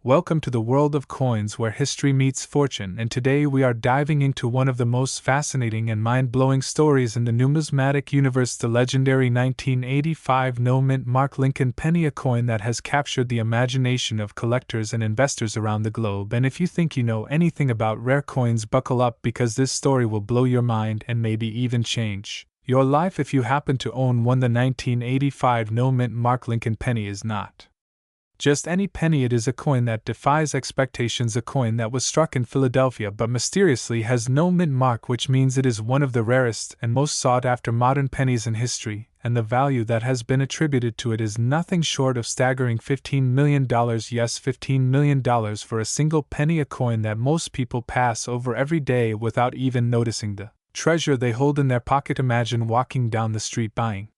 Welcome to the world of coins where history meets fortune, and today we are diving into one of the most fascinating and mind-blowing stories in the numismatic universe, the legendary 1985 no-mint Mark Lincoln penny, a coin that has captured the imagination of collectors and investors around the globe. And if you think you know anything about rare coins, buckle up, because this story will blow your mind and maybe even change your life if you happen to own one. The 1985 no-mint Mark Lincoln penny is not just any penny. It is a coin that defies expectations, a coin that was struck in Philadelphia but mysteriously has no mint mark, which means it is one of the rarest and most sought-after modern pennies in history, and the value that has been attributed to it is nothing short of staggering $15 million. Yes, $15 million for a single penny, a coin that most people pass over every day without even noticing the treasure they hold in their pocket. Imagine walking down the street buying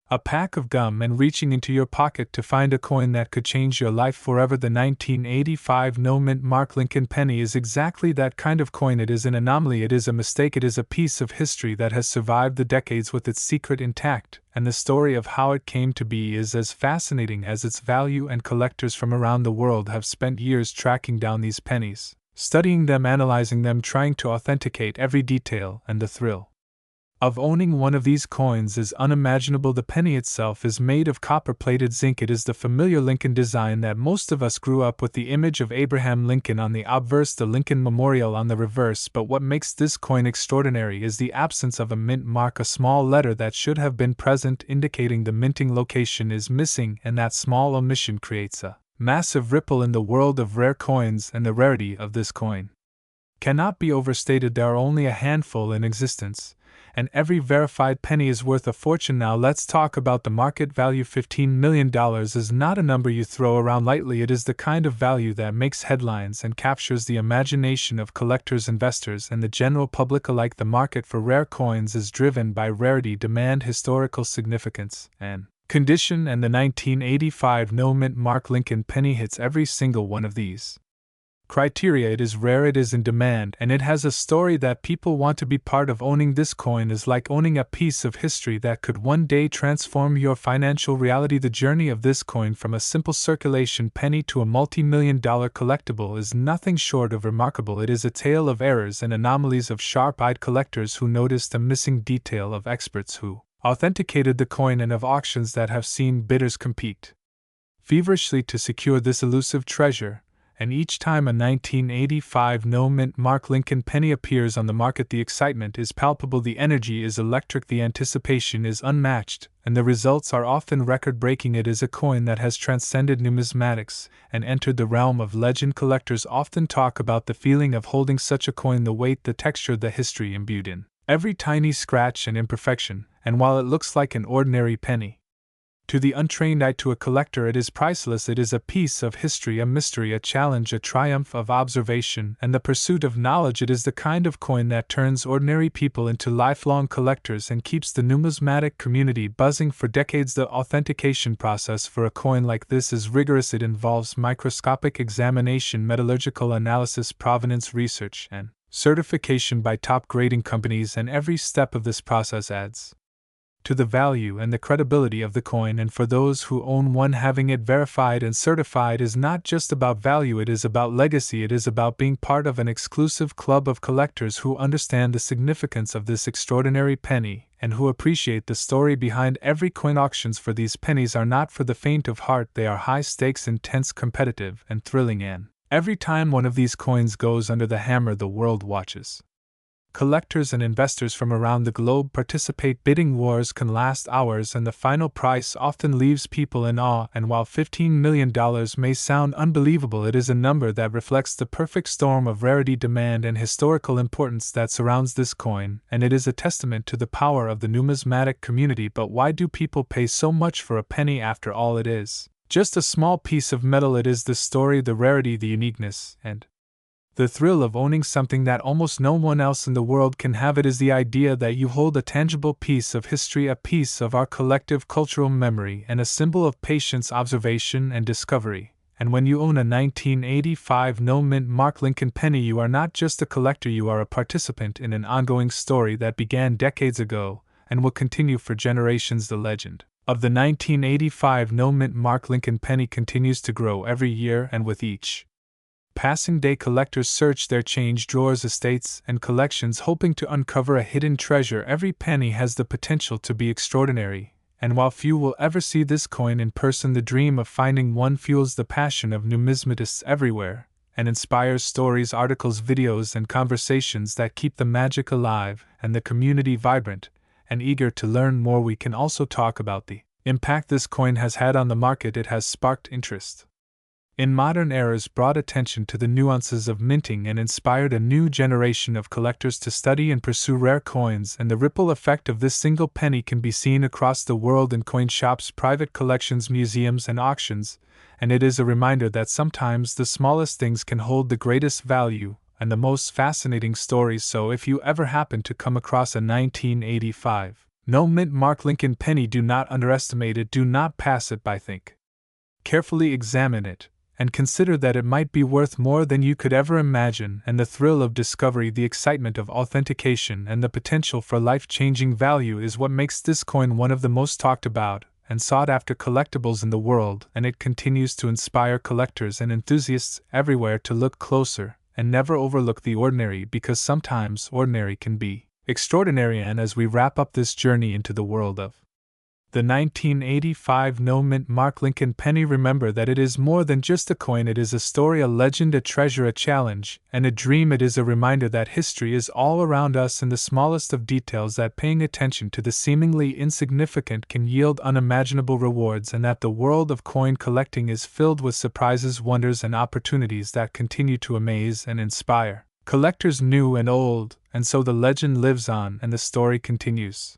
a pack of gum and reaching into your pocket to find a coin that could change your life forever. The 1985 no-mint Mark Lincoln penny is exactly that kind of coin. It is an anomaly, it is a mistake, it is a piece of history that has survived the decades with its secret intact, and the story of how it came to be is as fascinating as its value, and collectors from around the world have spent years tracking down these pennies, studying them, analyzing them, trying to authenticate every detail, and the thrill of owning one of these coins is unimaginable. The penny itself is made of copper-plated zinc. It is the familiar Lincoln design that most of us grew up with, the image of Abraham Lincoln on the obverse, the Lincoln Memorial on the reverse. But what makes this coin extraordinary is the absence of a mint mark. A small letter that should have been present indicating the minting location is missing, and that small omission creates a massive ripple in the world of rare coins, and the rarity of this coin cannot be overstated. There are only a handful in existence, and every verified penny is worth a fortune. Now let's talk about the market value. $15 million is not a number you throw around lightly. It is the kind of value that makes headlines and captures the imagination of collectors, investors, and the general public alike. The market for rare coins is driven by rarity, demand, historical significance, and condition, and the 1985 no-mint Mark Lincoln penny hits every single one of these criteria. It is rare, it is in demand, and it has a story that people want to be part of. Owning this coin is like owning a piece of history that could one day transform your financial reality. The journey of this coin from a simple circulation penny to a multi-million-dollar collectible is nothing short of remarkable. It is a tale of errors and anomalies, of sharp-eyed collectors who noticed a missing detail, of experts who authenticated the coin, and of auctions that have seen bidders compete feverishly to secure this elusive treasure. And each time a 1985 no-mint Mark Lincoln penny appears on the market, the excitement is palpable, the energy is electric, the anticipation is unmatched, and the results are often record-breaking. It is a coin that has transcended numismatics and entered the realm of legend. Collectors often talk about the feeling of holding such a coin, the weight, the texture, the history imbued in every tiny scratch and imperfection, and while it looks like an ordinary penny, to the untrained eye, to a collector, it is priceless. It is a piece of history, a mystery, a challenge, a triumph of observation and the pursuit of knowledge. It is the kind of coin that turns ordinary people into lifelong collectors and keeps the numismatic community buzzing for decades. The authentication process for a coin like this is rigorous. It involves microscopic examination, metallurgical analysis, provenance research, and certification by top grading companies, and every step of this process adds to the value and the credibility of the coin. And for those who own one, having it verified and certified is not just about value, it is about legacy. It is about being part of an exclusive club of collectors who understand the significance of this extraordinary penny and who appreciate the story behind every coin. Auctions for these pennies are not for the faint of heart. They are high stakes, intense, competitive, and thrilling, and every time one of these coins goes under the hammer, the world watches. Collectors and investors from around the globe participate. Bidding wars can last hours, and the final price often leaves people in awe. And while $15 million may sound unbelievable, it is a number that reflects the perfect storm of rarity, demand, and historical importance that surrounds this coin, and it is a testament to the power of the numismatic community. But why do people pay so much for a penny? After all, it is just a small piece of metal. It is the story, the rarity, the uniqueness, and the thrill of owning something that almost no one else in the world can have. It is the idea that you hold a tangible piece of history, a piece of our collective cultural memory, and a symbol of patience, observation, and discovery. And when you own a 1985 no-mint Mark Lincoln penny, you are not just a collector, you are a participant in an ongoing story that began decades ago and will continue for generations. The legend of the 1985 no-mint mark Lincoln penny continues to grow every year, and with each passing day collectors search their change drawers, estates, and collections hoping to uncover a hidden treasure. Every penny has the potential to be extraordinary, and while few will ever see this coin in person, the dream of finding one fuels the passion of numismatists everywhere, and inspires stories, articles, videos, and conversations that keep the magic alive and the community vibrant and eager to learn more. We can also talk about the impact this coin has had on the market. It has sparked interest in modern eras, brought attention to the nuances of minting, and inspired a new generation of collectors to study and pursue rare coins, and the ripple effect of this single penny can be seen across the world in coin shops, private collections, museums, and auctions, and it is a reminder that sometimes the smallest things can hold the greatest value and the most fascinating stories. So if you ever happen to come across a 1985 no-mint mark Lincoln penny, do not underestimate it, do not pass it by. Think carefully, examine it, and consider that it might be worth more than you could ever imagine. And the thrill of discovery, the excitement of authentication, and the potential for life-changing value is what makes this coin one of the most talked about and sought-after collectibles in the world, and it continues to inspire collectors and enthusiasts everywhere to look closer and never overlook the ordinary, because sometimes ordinary can be extraordinary. And as we wrap up this journey into the world of the 1985 no-mint mark Lincoln penny, remember that it is more than just a coin. It is a story, a legend, a treasure, a challenge, and a dream. It is a reminder that history is all around us in the smallest of details, that paying attention to the seemingly insignificant can yield unimaginable rewards, and that the world of coin collecting is filled with surprises, wonders, and opportunities that continue to amaze and inspire collectors new and old. And so the legend lives on and the story continues.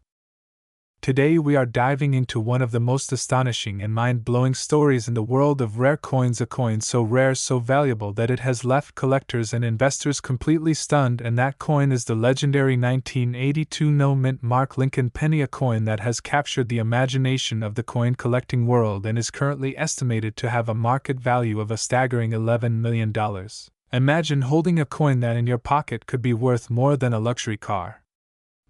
Today we are diving into one of the most astonishing and mind-blowing stories in the world of rare coins, a coin so rare, so valuable that it has left collectors and investors completely stunned, and that coin is the legendary 1982 no-mint mark Lincoln penny, a coin that has captured the imagination of the coin collecting world and is currently estimated to have a market value of a staggering $11 million. Imagine holding a coin that in your pocket could be worth more than a luxury car,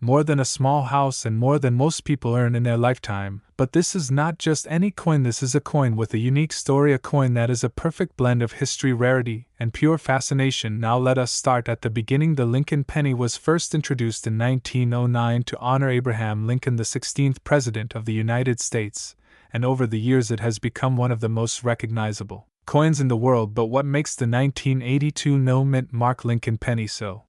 more than a small house, and more than most people earn in their lifetime. But this is not just any coin. This is a coin with a unique story, a coin that is a perfect blend of history, rarity, and pure fascination. Now let us start at the beginning. The Lincoln penny was first introduced in 1909 to honor Abraham Lincoln, the 16th President of the United States, and over the years it has become one of the most recognizable coins in the world. But what makes the 1982 no-mint mark Lincoln penny so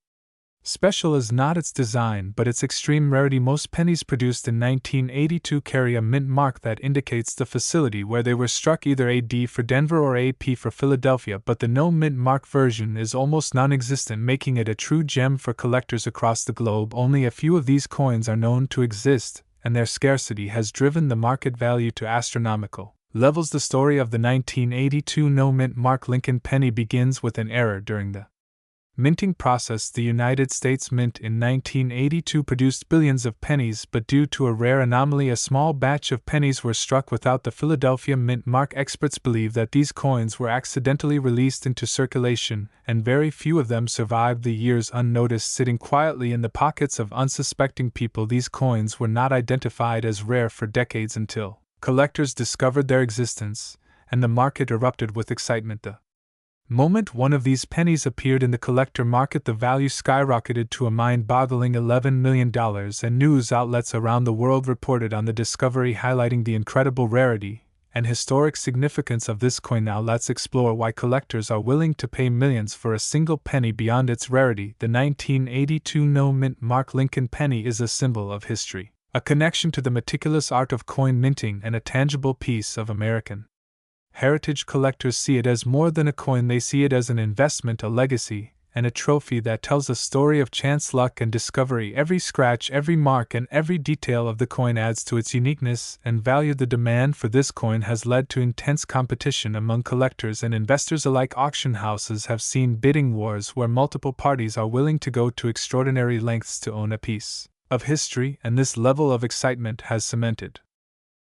special is not its design, but its extreme rarity. Most pennies produced in 1982 carry a mint mark that indicates the facility where they were struck, either AD for Denver or AP for Philadelphia, but the no-mint mark version is almost non-existent, making it a true gem for collectors across the globe. Only a few of these coins are known to exist, and their scarcity has driven the market value to astronomical levels. The story of the 1982 no-mint mark Lincoln penny begins with an error during the minting process. The United States Mint in 1982 produced billions of pennies, but due to a rare anomaly, a small batch of pennies were struck without the Philadelphia mint mark. Experts believe that these coins were accidentally released into circulation, and very few of them survived the years unnoticed, sitting quietly in the pockets of unsuspecting people. These coins were not identified as rare for decades until collectors discovered their existence, and the market erupted with excitement. The moment one of these pennies appeared in the collector market, the value skyrocketed to a mind-boggling $11 million, and news outlets around the world reported on the discovery, highlighting the incredible rarity and historic significance of this coin. Now let's explore why collectors are willing to pay millions for a single penny. Beyond its rarity, the 1982 no-mint mark Lincoln penny is a symbol of history, a connection to the meticulous art of coin minting, and a tangible piece of American heritage. Collectors see it as more than a coin. They see it as an investment, a legacy, and a trophy that tells a story of chance, luck, and discovery. Every scratch, every mark, and every detail of the coin adds to its uniqueness and value. The demand for this coin has led to intense competition among collectors and investors alike. Auction houses have seen bidding wars where multiple parties are willing to go to extraordinary lengths to own a piece of history, and this level of excitement has cemented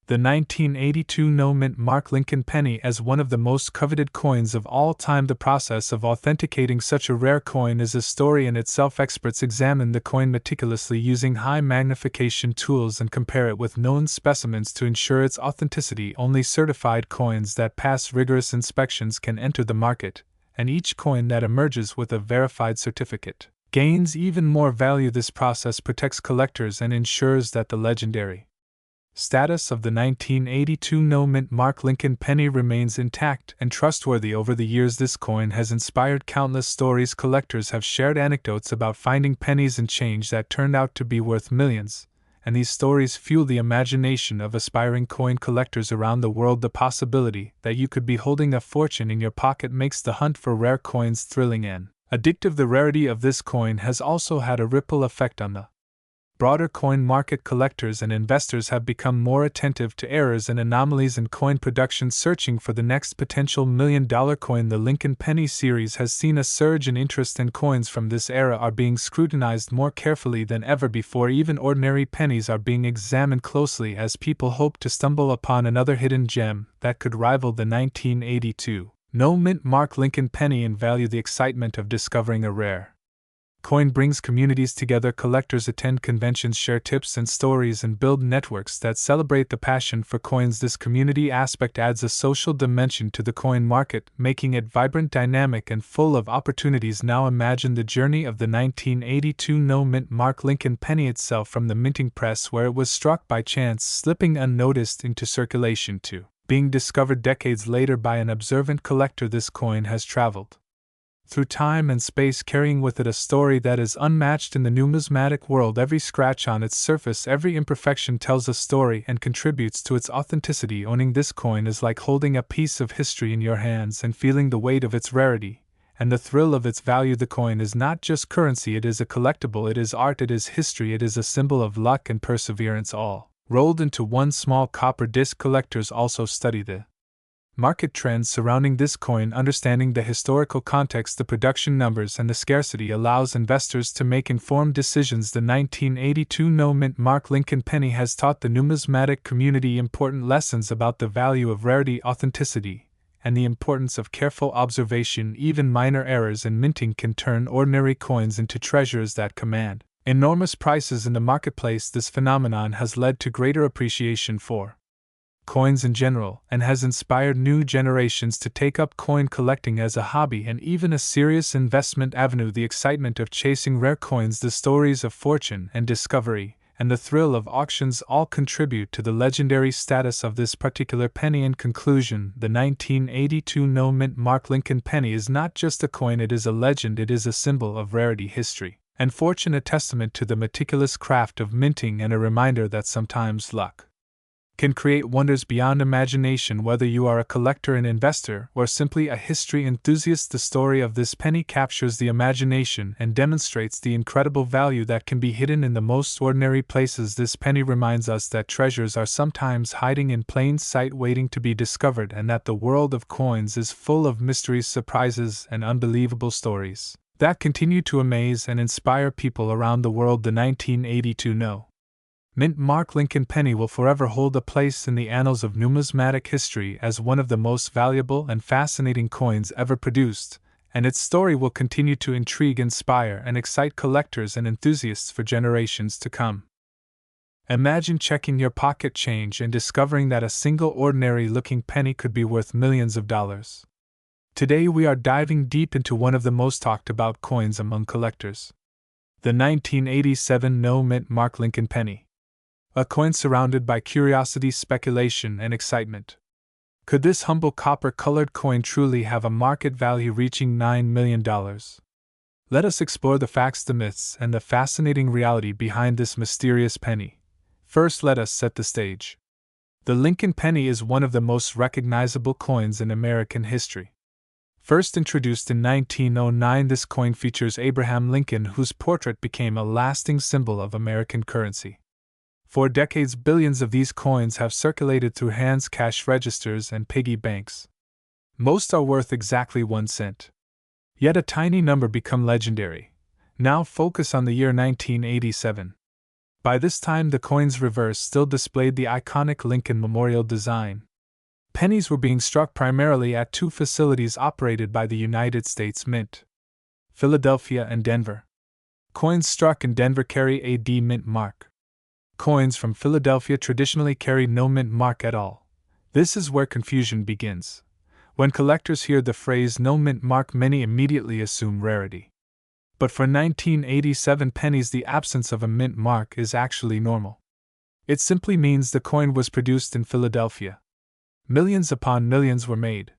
The 1982 no-mint Mark Lincoln penny as one of the most coveted coins of all time. The process of authenticating such a rare coin is a story in itself. Experts examine the coin meticulously using high magnification tools and compare it with known specimens to ensure its authenticity. Only certified coins that pass rigorous inspections can enter the market, and each coin that emerges with a verified certificate gains even more value. This process protects collectors and ensures that the legendary status of the 1982 no-mint Mark Lincoln penny remains intact and trustworthy. Over the years, this coin has inspired countless stories. Collectors have shared anecdotes about finding pennies and change that turned out to be worth millions, and these stories fuel the imagination of aspiring coin collectors around the world. The possibility that you could be holding a fortune in your pocket makes the hunt for rare coins thrilling and addictive. The rarity of this coin has also had a ripple effect on the broader coin market. Collectors and investors have become more attentive to errors and anomalies in coin production, searching for the next potential million-dollar coin. The Lincoln Penny series has seen a surge in interest, and coins from this era are being scrutinized more carefully than ever before. Even ordinary pennies are being examined closely as people hope to stumble upon another hidden gem that could rival the 1982 no-mint Mark Lincoln penny in value. The excitement of discovering a rare coin brings communities together. Collectors attend conventions, share tips and stories, and build networks that celebrate the passion for coins. This community aspect adds a social dimension to the coin market, making it vibrant, dynamic, and full of opportunities. Now imagine the journey of the 1982 no-mint Mark Lincoln penny itself, from the minting press where it was struck by chance, slipping unnoticed into circulation, to being discovered decades later by an observant collector. This coin has traveled through time and space, carrying with it a story that is unmatched in the numismatic world. Every scratch on its surface, every imperfection tells a story and contributes to its authenticity. Owning this coin is like holding a piece of history in your hands and feeling the weight of its rarity and the thrill of its value. The coin is not just currency, it is a collectible, it is art, it is history, it is a symbol of luck and perseverance, all rolled into one small copper disc. Collectors also study the market trends surrounding this coin. Understanding the historical context, the production numbers, and the scarcity allows investors to make informed decisions. The 1982 no-mint Mark Lincoln penny has taught the numismatic community important lessons about the value of rarity, authenticity, and the importance of careful observation. Even minor errors in minting can turn ordinary coins into treasures that command enormous prices in the marketplace. This phenomenon has led to greater appreciation for coins in general, and has inspired new generations to take up coin collecting as a hobby and even a serious investment avenue. The excitement of chasing rare coins, the stories of fortune and discovery, and the thrill of auctions all contribute to the legendary status of this particular penny. In conclusion, the 1982 no-mint Mark Lincoln penny is not just a coin, it is a legend. It is a symbol of rarity, history, and fortune, a testament to the meticulous craft of minting, and a reminder that sometimes luck can create wonders beyond imagination. Whether you are a collector, an investor, or simply a history enthusiast, the story of this penny captures the imagination and demonstrates the incredible value that can be hidden in the most ordinary places. This penny reminds us that treasures are sometimes hiding in plain sight, waiting to be discovered, and that the world of coins is full of mysteries, surprises, and unbelievable stories that continue to amaze and inspire people around the world. The 1982 no-mint Mark Lincoln penny will forever hold a place in the annals of numismatic history as one of the most valuable and fascinating coins ever produced, and its story will continue to intrigue, inspire, and excite collectors and enthusiasts for generations to come. Imagine checking your pocket change and discovering that a single ordinary-looking penny could be worth millions of dollars. Today we are diving deep into one of the most talked about coins among collectors, the 1987 no-mint Mark Lincoln penny. A coin surrounded by curiosity, speculation, and excitement. Could this humble copper-colored coin truly have a market value reaching $9 million? Let us explore the facts, the myths, and the fascinating reality behind this mysterious penny. First, let us set the stage. The Lincoln penny is one of the most recognizable coins in American history. First introduced in 1909, this coin features Abraham Lincoln, whose portrait became a lasting symbol of American currency. For decades, billions of these coins have circulated through hands, cash registers, and piggy banks. Most are worth exactly 1 cent. Yet a tiny number become legendary. Now focus on the year 1987. By this time, the coin's reverse still displayed the iconic Lincoln Memorial design. Pennies were being struck primarily at two facilities operated by the United States Mint: Philadelphia and Denver. Coins struck in Denver carry a D mint mark. Coins from Philadelphia traditionally carry no mint mark at all. This is where confusion begins. When collectors hear the phrase no mint mark, many immediately assume rarity. But for 1987 pennies, the absence of a mint mark is actually normal. It simply means the coin was produced in Philadelphia. Millions upon millions were made.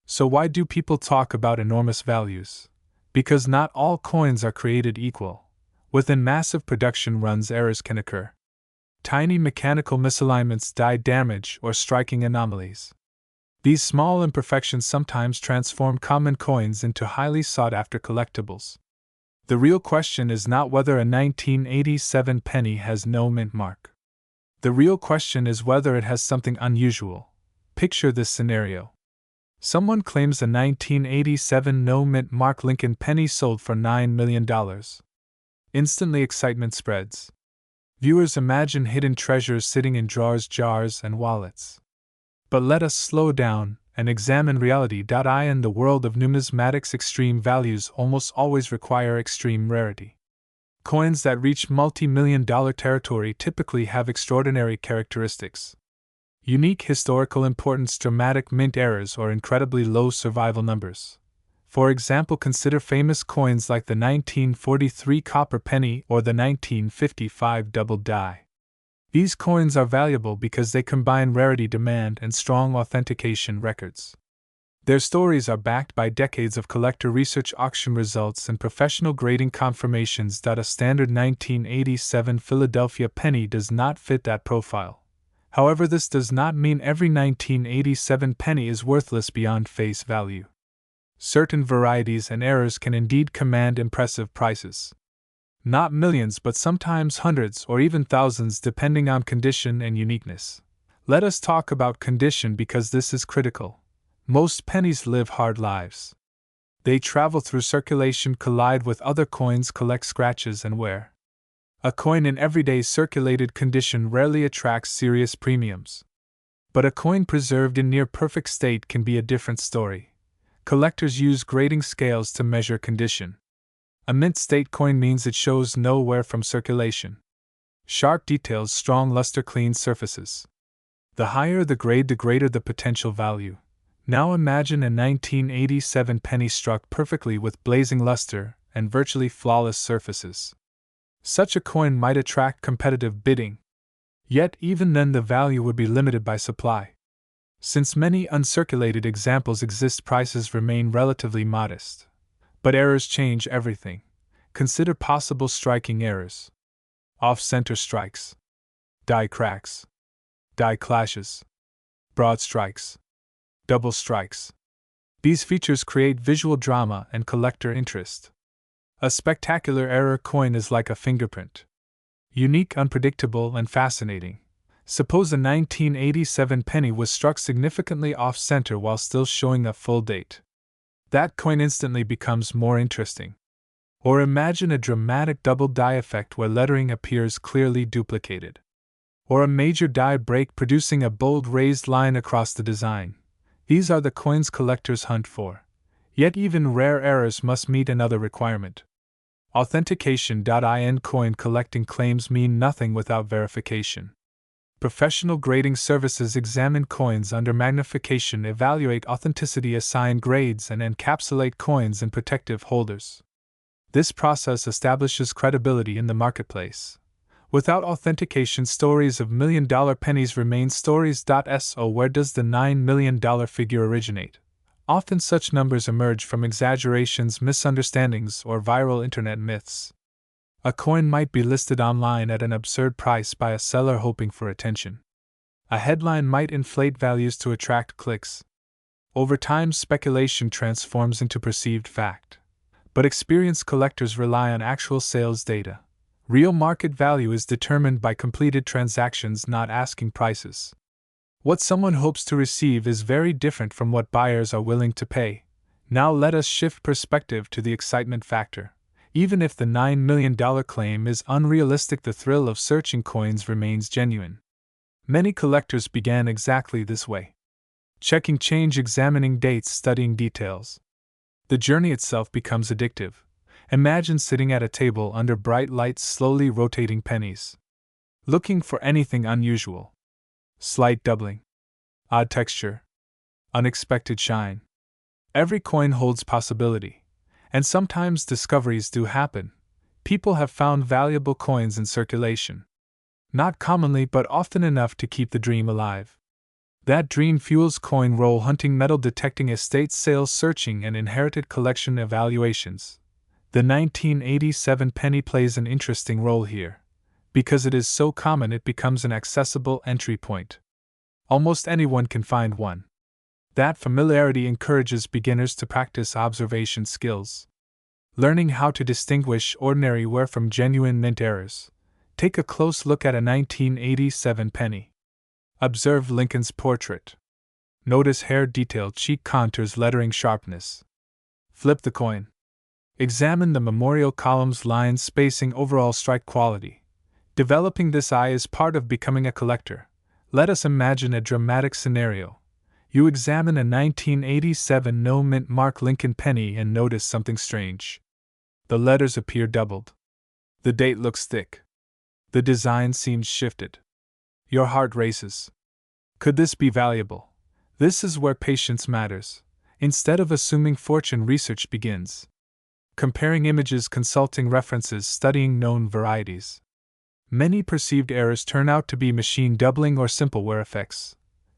So why do people talk about enormous values? Because not all coins are created equal. Within massive production runs, errors can occur. Tiny mechanical misalignments, die damage, or striking anomalies. These small imperfections sometimes transform common coins into highly sought-after collectibles. The real question is not whether a 1987 penny has no mint mark. The real question is whether it has something unusual. Picture this scenario. Someone claims a 1987 no mint mark Lincoln penny sold for $9 million. Instantly, excitement spreads. Viewers imagine hidden treasures sitting in drawers, jars, and wallets. But let us slow down and examine reality. In the world of numismatics, extreme values almost always require extreme rarity. Coins that reach multi-million-dollar territory typically have extraordinary characteristics. Unique historical importance, dramatic mint errors, or incredibly low survival numbers. For example, consider famous coins like the 1943 copper penny or the 1955 double die. These coins are valuable because they combine rarity demand and strong authentication records. Their stories are backed by decades of collector research, auction results, and professional grading confirmations. A standard 1987 Philadelphia penny does not fit that profile. However, this does not mean every 1987 penny is worthless beyond face value. Certain varieties and errors can indeed command impressive prices. Not millions, but sometimes hundreds or even thousands, depending on condition and uniqueness. Let us talk about condition because this is critical. Most pennies live hard lives. They travel through circulation, collide with other coins, collect scratches, and wear. A coin in everyday circulated condition rarely attracts serious premiums. But a coin preserved in near perfect state can be a different story. Collectors use grading scales to measure condition. A mint state coin means it shows no wear from circulation. Sharp details, strong luster, clean surfaces. The higher the grade, the greater the potential value. Now imagine a 1987 penny struck perfectly with blazing luster and virtually flawless surfaces. Such a coin might attract competitive bidding. Yet even then the value would be limited by supply. Since many uncirculated examples exist, prices remain relatively modest. But errors change everything. Consider possible striking errors. Off-center strikes. Die cracks. Die clashes. Broad strikes. Double strikes. These features create visual drama and collector interest. A spectacular error coin is like a fingerprint. Unique, unpredictable, and fascinating. Suppose a 1987 penny was struck significantly off-center while still showing a full date. That coin instantly becomes more interesting. Or imagine a dramatic double die effect where lettering appears clearly duplicated. Or a major die break producing a bold raised line across the design. These are the coins collectors hunt for. Yet even rare errors must meet another requirement. Authentication. In coin collecting, claims mean nothing without verification. Professional grading services examine coins under magnification, evaluate authenticity, assign grades, and encapsulate coins in protective holders. This process establishes credibility in the marketplace. Without authentication, stories of million-dollar pennies remain stories. So where does the $9 million figure originate? Often such numbers emerge from exaggerations, misunderstandings, or viral internet myths. A coin might be listed online at an absurd price by a seller hoping for attention. A headline might inflate values to attract clicks. Over time, speculation transforms into perceived fact. But experienced collectors rely on actual sales data. Real market value is determined by completed transactions, not asking prices. What someone hopes to receive is very different from what buyers are willing to pay. Now let us shift perspective to the excitement factor. Even if the $9 million claim is unrealistic, the thrill of searching coins remains genuine. Many collectors began exactly this way. Checking change, examining dates, studying details. The journey itself becomes addictive. Imagine sitting at a table under bright lights, slowly rotating pennies, looking for anything unusual. Slight doubling, odd texture, unexpected shine. Every coin holds possibility, and sometimes discoveries do happen. People have found valuable coins in circulation. Not commonly, but often enough to keep the dream alive. That dream fuels coin roll hunting, metal detecting, estate sales searching, and inherited collection evaluations. The 1987 penny plays an interesting role here. Because it is so common, it becomes an accessible entry point. Almost anyone can find one. That familiarity encourages beginners to practice observation skills. Learning how to distinguish ordinary wear from genuine mint errors. Take a close look at a 1987 penny. Observe Lincoln's portrait. Notice hair detail, cheek contours, lettering sharpness. Flip the coin. Examine the memorial columns, lines, spacing, overall strike quality. Developing this eye is part of becoming a collector. Let us imagine a dramatic scenario. You examine a 1987 no mint mark Lincoln penny and notice something strange. The letters appear doubled. The date looks thick. The design seems shifted. Your heart races. Could this be valuable? This is where patience matters. Instead of assuming fortune, research begins. Comparing images, consulting references, studying known varieties. Many perceived errors turn out to be machine doubling or simple wear effects.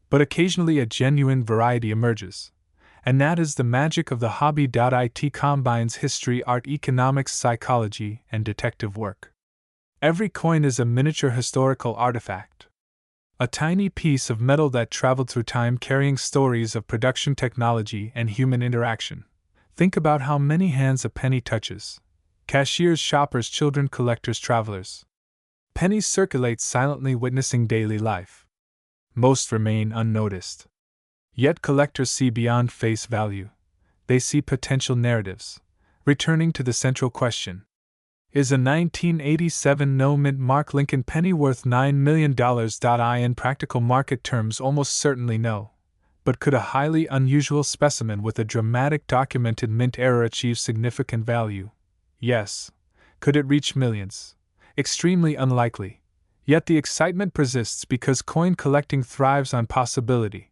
But occasionally a genuine variety emerges. And that is the magic of the hobby. It combines history, art, economics, psychology, and detective work. Every coin is a miniature historical artifact. A tiny piece of metal that traveled through time, carrying stories of production, technology, and human interaction. Think about how many hands a penny touches. Cashiers, shoppers, children, collectors, travelers. Pennies circulate silently, witnessing daily life. Most remain unnoticed. Yet collectors see beyond face value. They see potential narratives. Returning to the central question. Is a 1987 no mint mark Lincoln penny worth $9 million? In practical market terms, almost certainly no. But could a highly unusual specimen with a dramatic documented mint error achieve significant value? Yes. Could it reach millions? Extremely unlikely. Yet the excitement persists because coin collecting thrives on possibility.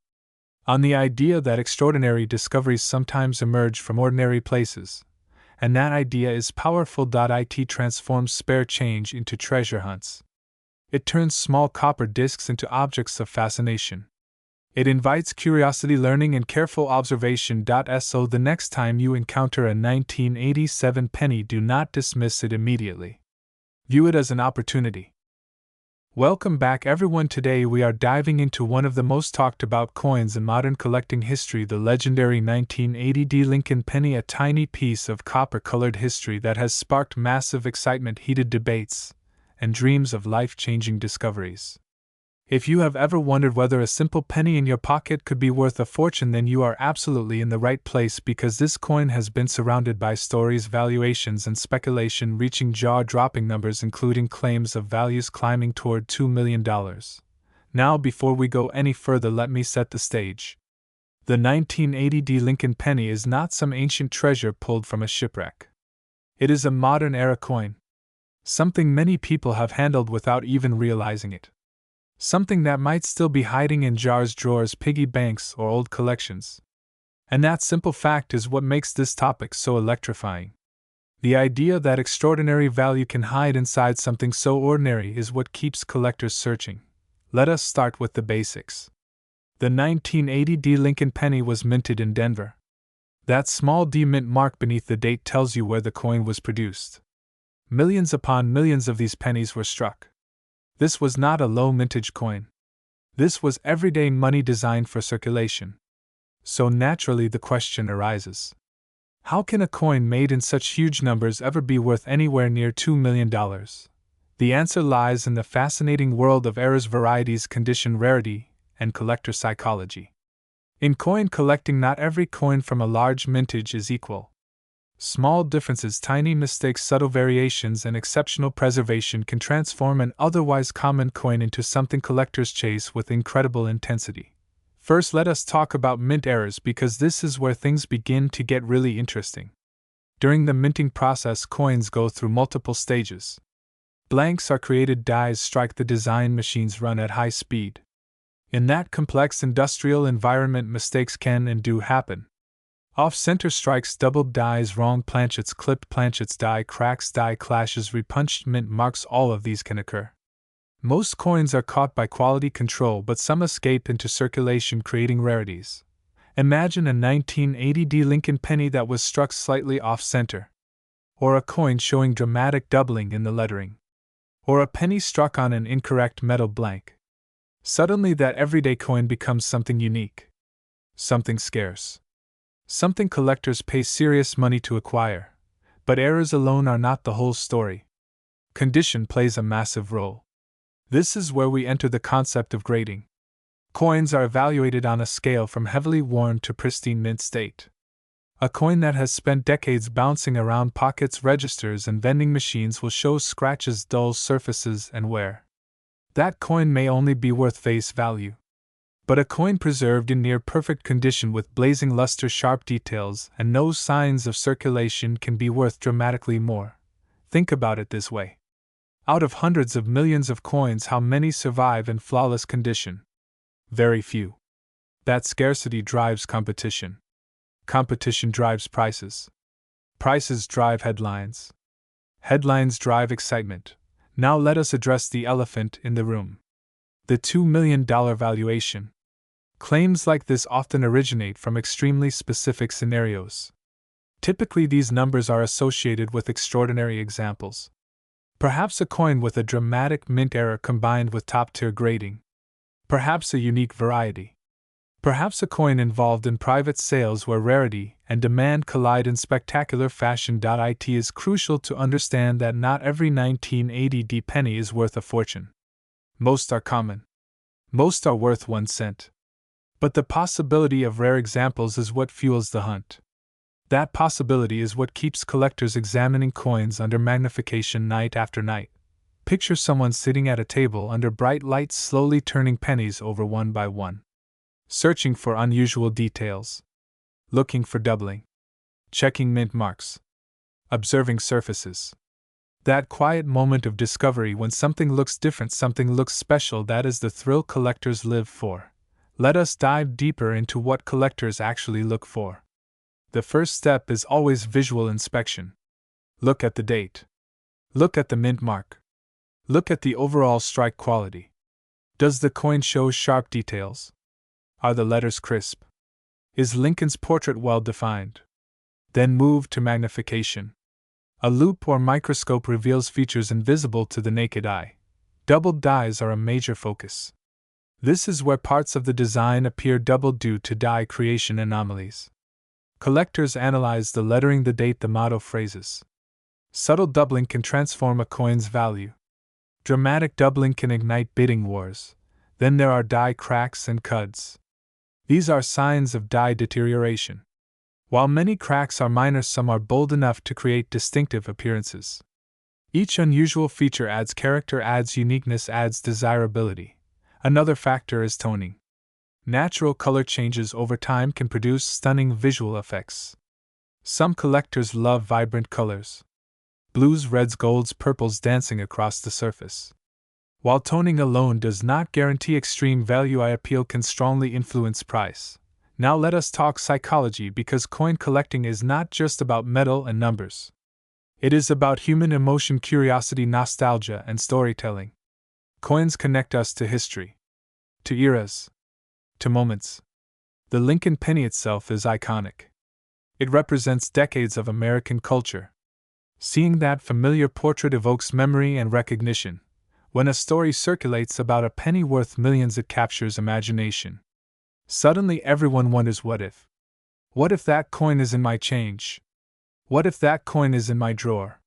On the idea that extraordinary discoveries sometimes emerge from ordinary places. And that idea is powerful. It transforms spare change into treasure hunts. It turns small copper discs into objects of fascination. It invites curiosity, learning, and careful observation. So the next time you encounter a 1987 penny, do not dismiss it immediately. View it as an opportunity. Welcome back, everyone. Today we are diving into one of the most talked about coins in modern collecting history, the legendary 1980 Lincoln penny, a tiny piece of copper-colored history that has sparked massive excitement, heated debates, and dreams of life-changing discoveries. If you have ever wondered whether a simple penny in your pocket could be worth a fortune, then you are absolutely in the right place, because this coin has been surrounded by stories, valuations, and speculation reaching jaw-dropping numbers, including claims of values climbing toward $2 million. Now, before we go any further, let me set the stage. The 1980 Lincoln penny is not some ancient treasure pulled from a shipwreck. It is a modern-era coin. Something many people have handled without even realizing it. Something that might still be hiding in jars, drawers, piggy banks, or old collections. And that simple fact is what makes this topic so electrifying. The idea that extraordinary value can hide inside something so ordinary is what keeps collectors searching. Let us start with the basics. The 1980 Lincoln penny was minted in Denver. That small D mint mark beneath the date tells you where the coin was produced. Millions upon millions of these pennies were struck. This was not a low mintage coin. This was everyday money designed for circulation. So naturally the question arises. How can a coin made in such huge numbers ever be worth anywhere near $2 million? The answer lies in the fascinating world of errors, varieties, condition, rarity, and collector psychology. In coin collecting, not every coin from a large mintage is equal. Small differences, tiny mistakes, subtle variations, and exceptional preservation can transform an otherwise common coin into something collectors chase with incredible intensity. First, let us talk about mint errors because this is where things begin to get really interesting. During the minting process, coins go through multiple stages. Blanks are created, dies strike the design, machines run at high speed. In that complex industrial environment, mistakes can and do happen. Off-center strikes, doubled dies, wrong planchets, clipped planchets, die cracks, die clashes, repunched mint marks, all of these can occur. Most coins are caught by quality control, but some escape into circulation, creating rarities. Imagine a 1980 Lincoln penny that was struck slightly off-center. Or a coin showing dramatic doubling in the lettering. Or a penny struck on an incorrect metal blank. Suddenly that everyday coin becomes something unique. Something scarce. Something collectors pay serious money to acquire. But errors alone are not the whole story. Condition plays a massive role. This is where we enter the concept of grading. Coins are evaluated on a scale from heavily worn to pristine mint state. A coin that has spent decades bouncing around pockets, registers, and vending machines will show scratches, dull surfaces, and wear. That coin may only be worth face value. But a coin preserved in near perfect condition with blazing luster, sharp details, and no signs of circulation can be worth dramatically more. Think about it this way. Out of hundreds of millions of coins, how many survive in flawless condition? Very few. That scarcity drives competition. Competition drives prices. Prices drive headlines. Headlines drive excitement. Now let us address the elephant in the room. The $2 million valuation. Claims like this often originate from extremely specific scenarios. Typically, these numbers are associated with extraordinary examples. Perhaps a coin with a dramatic mint error combined with top-tier grading. Perhaps a unique variety. Perhaps a coin involved in private sales where rarity and demand collide in spectacular fashion. It is crucial to understand that not every 1980 penny is worth a fortune. Most are common. Most are worth 1 cent. But the possibility of rare examples is what fuels the hunt. That possibility is what keeps collectors examining coins under magnification night after night. Picture someone sitting at a table under bright lights, slowly turning pennies over one by one. Searching for unusual details. Looking for doubling. Checking mint marks. Observing surfaces. That quiet moment of discovery when something looks different, something looks special, that is the thrill collectors live for. Let us dive deeper into what collectors actually look for. The first step is always visual inspection. Look at the date. Look at the mint mark. Look at the overall strike quality. Does the coin show sharp details? Are the letters crisp? Is Lincoln's portrait well defined? Then move to magnification. A loupe or microscope reveals features invisible to the naked eye. Doubled dies are a major focus. This is where parts of the design appear doubled due to die creation anomalies. Collectors analyze the lettering, the date, the motto phrases. Subtle doubling can transform a coin's value. Dramatic doubling can ignite bidding wars. Then there are die cracks and cuds. These are signs of die deterioration. While many cracks are minor, some are bold enough to create distinctive appearances. Each unusual feature adds character, adds uniqueness, adds desirability. Another factor is toning. Natural color changes over time can produce stunning visual effects. Some collectors love vibrant colors. Blues, reds, golds, purples dancing across the surface. While toning alone does not guarantee extreme value, eye appeal can strongly influence price. Now let us talk psychology, because coin collecting is not just about metal and numbers. It is about human emotion, curiosity, nostalgia, and storytelling. Coins connect us to history, to eras, to moments. The Lincoln penny itself is iconic. It represents decades of American culture. Seeing that familiar portrait evokes memory and recognition. When a story circulates about a penny worth millions, it captures imagination. Suddenly everyone wonders, what if? What if that coin is in my change? What if that coin is in my drawer?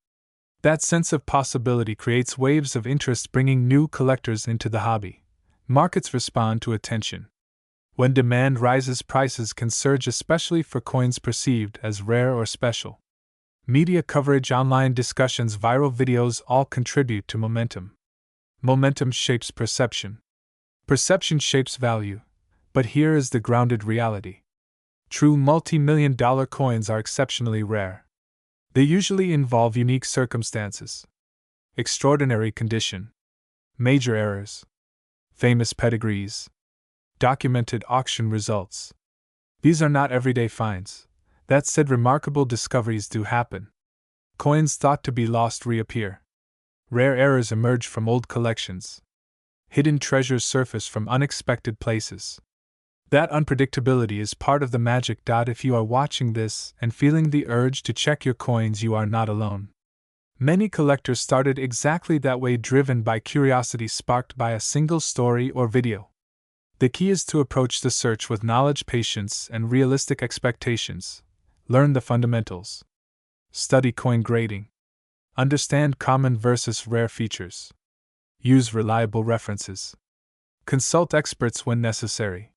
That sense of possibility creates waves of interest, bringing new collectors into the hobby. Markets respond to attention. When demand rises, prices can surge, especially for coins perceived as rare or special. Media coverage, online discussions, viral videos all contribute to momentum. Momentum shapes perception. Perception shapes value. But here is the grounded reality. True multi-million-dollar coins are exceptionally rare. They usually involve unique circumstances, extraordinary condition, major errors, famous pedigrees, documented auction results. These are not everyday finds. That said, remarkable discoveries do happen. Coins thought to be lost reappear. Rare errors emerge from old collections. Hidden treasures surface from unexpected places. That unpredictability is part of the magic. If you are watching this and feeling the urge to check your coins, you are not alone. Many collectors started exactly that way, driven by curiosity sparked by a single story or video. The key is to approach the search with knowledge, patience, and realistic expectations. Learn the fundamentals. Study coin grading. Understand common versus rare features. Use reliable references. Consult experts when necessary.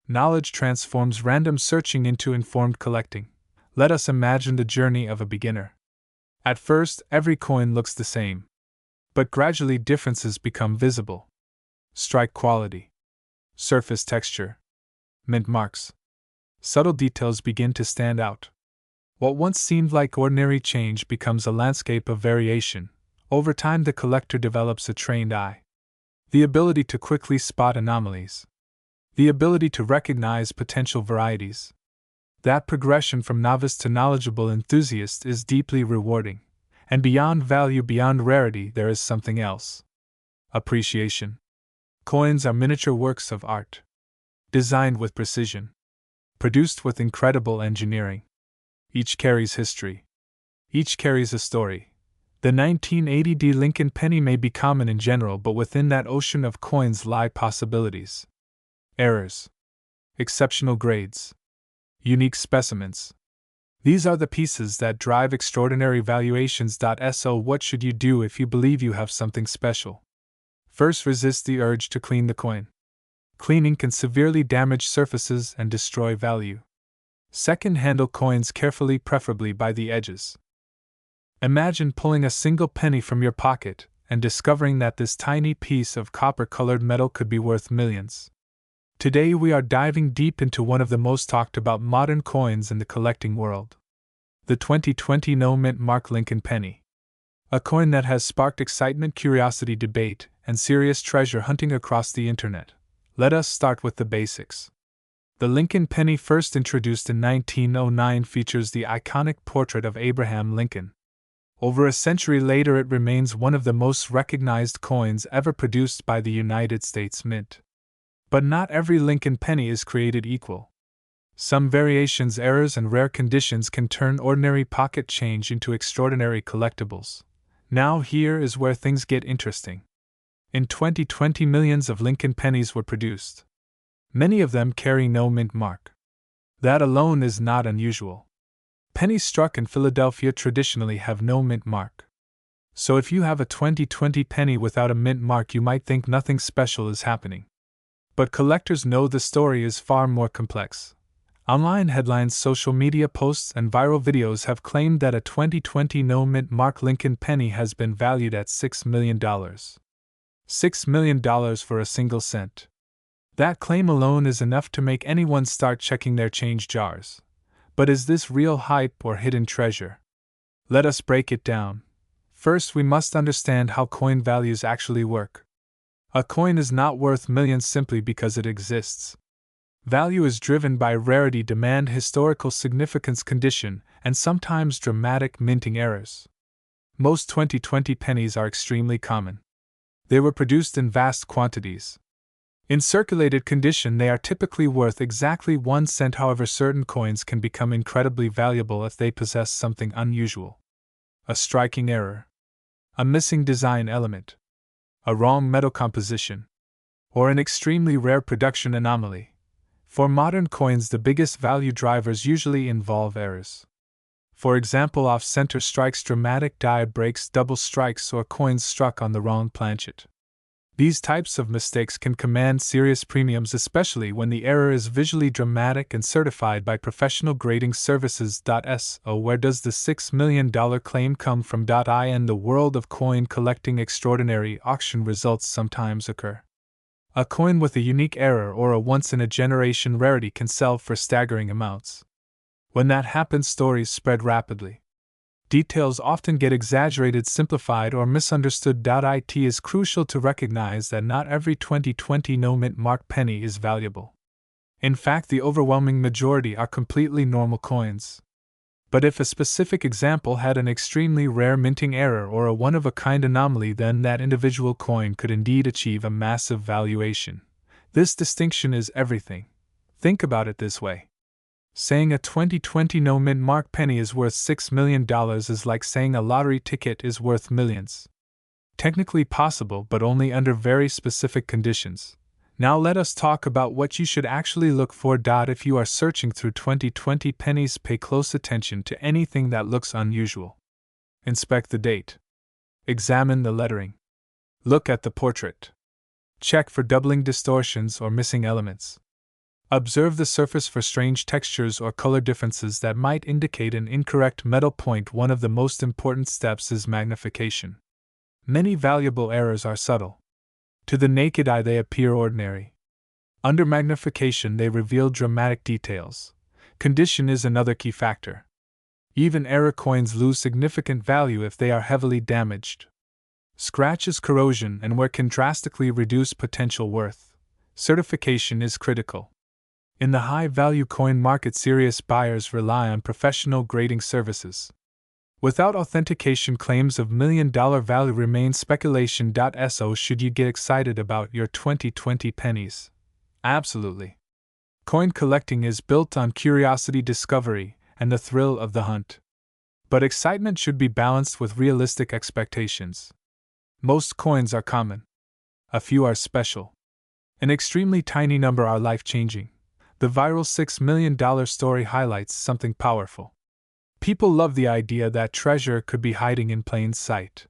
Knowledge transforms random searching into informed collecting. Let us imagine the journey of a beginner. At first, every coin looks the same. But gradually differences become visible. Strike quality. Surface texture. Mint marks. Subtle details begin to stand out. What once seemed like ordinary change becomes a landscape of variation. Over time, the collector develops a trained eye. The ability to quickly spot anomalies. The ability to recognize potential varieties. That progression from novice to knowledgeable enthusiast is deeply rewarding. And beyond value, beyond rarity, there is something else. Appreciation. Coins are miniature works of art. Designed with precision. Produced with incredible engineering. Each carries history. Each carries a story. The 1980 Lincoln penny may be common in general, but within that ocean of coins lie possibilities. Errors. Exceptional grades. Unique specimens. These are the pieces that drive extraordinary valuations. So what should you do if you believe you have something special? First, resist the urge to clean the coin. Cleaning can severely damage surfaces and destroy value. Second, handle coins carefully, preferably by the edges. Imagine pulling a single penny from your pocket and discovering that this tiny piece of copper-colored metal could be worth millions. Today we are diving deep into one of the most talked about modern coins in the collecting world. The 2020 no-mint mark Lincoln penny. A coin that has sparked excitement, curiosity, debate, and serious treasure hunting across the internet. Let us start with the basics. The Lincoln penny, first introduced in 1909, features the iconic portrait of Abraham Lincoln. Over a century later, it remains one of the most recognized coins ever produced by the United States Mint. But not every Lincoln penny is created equal. Some variations, errors, and rare conditions can turn ordinary pocket change into extraordinary collectibles. Now here is where things get interesting. In 2020, millions of Lincoln pennies were produced. Many of them carry no mint mark. That alone is not unusual. Pennies struck in Philadelphia traditionally have no mint mark. So if you have a 2020 penny without a mint mark, you might think nothing special is happening. But collectors know the story is far more complex. Online headlines, social media posts, and viral videos have claimed that a 2020 no mint mark Lincoln penny has been valued at $6 million. $6 million for a single cent. That claim alone is enough to make anyone start checking their change jars. But is this real hype or hidden treasure? Let us break it down. First, we must understand how coin values actually work. A coin is not worth millions simply because it exists. Value is driven by rarity, demand, historical significance, condition, and sometimes dramatic minting errors. Most 2020 pennies are extremely common. They were produced in vast quantities. In circulated condition, they are typically worth exactly 1 cent. However, certain coins can become incredibly valuable if they possess something unusual. A striking error. A missing design element. A wrong metal composition. Or an extremely rare production anomaly. For modern coins, the biggest value drivers usually involve errors. For example, off-center strikes, dramatic die breaks, double strikes, or coins struck on the wrong planchet. These types of mistakes can command serious premiums, especially when the error is visually dramatic and certified by professional grading services. So, where does the $6 million claim come from? In the world of coin collecting, extraordinary auction results sometimes occur. A coin with a unique error or a once-in-a-generation rarity can sell for staggering amounts. When that happens, stories spread rapidly. Details often get exaggerated, simplified, or misunderstood. It is crucial to recognize that not every 2020 no-mint mark penny is valuable. In fact, the overwhelming majority are completely normal coins. But if a specific example had an extremely rare minting error or a one-of-a-kind anomaly, then that individual coin could indeed achieve a massive valuation. This distinction is everything. Think about it this way. Saying a 2020 no-mint mark penny is worth $6 million is like saying a lottery ticket is worth millions. Technically possible, but only under very specific conditions. Now let us talk about what you should actually look for. If you are searching through 2020 pennies, pay close attention to anything that looks unusual. Inspect the date. Examine the lettering. Look at the portrait. Check for doubling, distortions, or missing elements. Observe the surface for strange textures or color differences that might indicate an incorrect metal point. One of the most important steps is magnification. Many valuable errors are subtle. To the naked eye, they appear ordinary. Under magnification, they reveal dramatic details. Condition is another key factor. Even error coins lose significant value if they are heavily damaged. Scratches, corrosion, and wear can drastically reduce potential worth. Certification is critical. In the high-value coin market, serious buyers rely on professional grading services. Without authentication, claims of million-dollar value remain speculation. So, should you get excited about your 2020 pennies? Absolutely. Coin collecting is built on curiosity, discovery, and the thrill of the hunt. But excitement should be balanced with realistic expectations. Most coins are common. A few are special. An extremely tiny number are life-changing. The viral $6 million story highlights something powerful. People love the idea that treasure could be hiding in plain sight.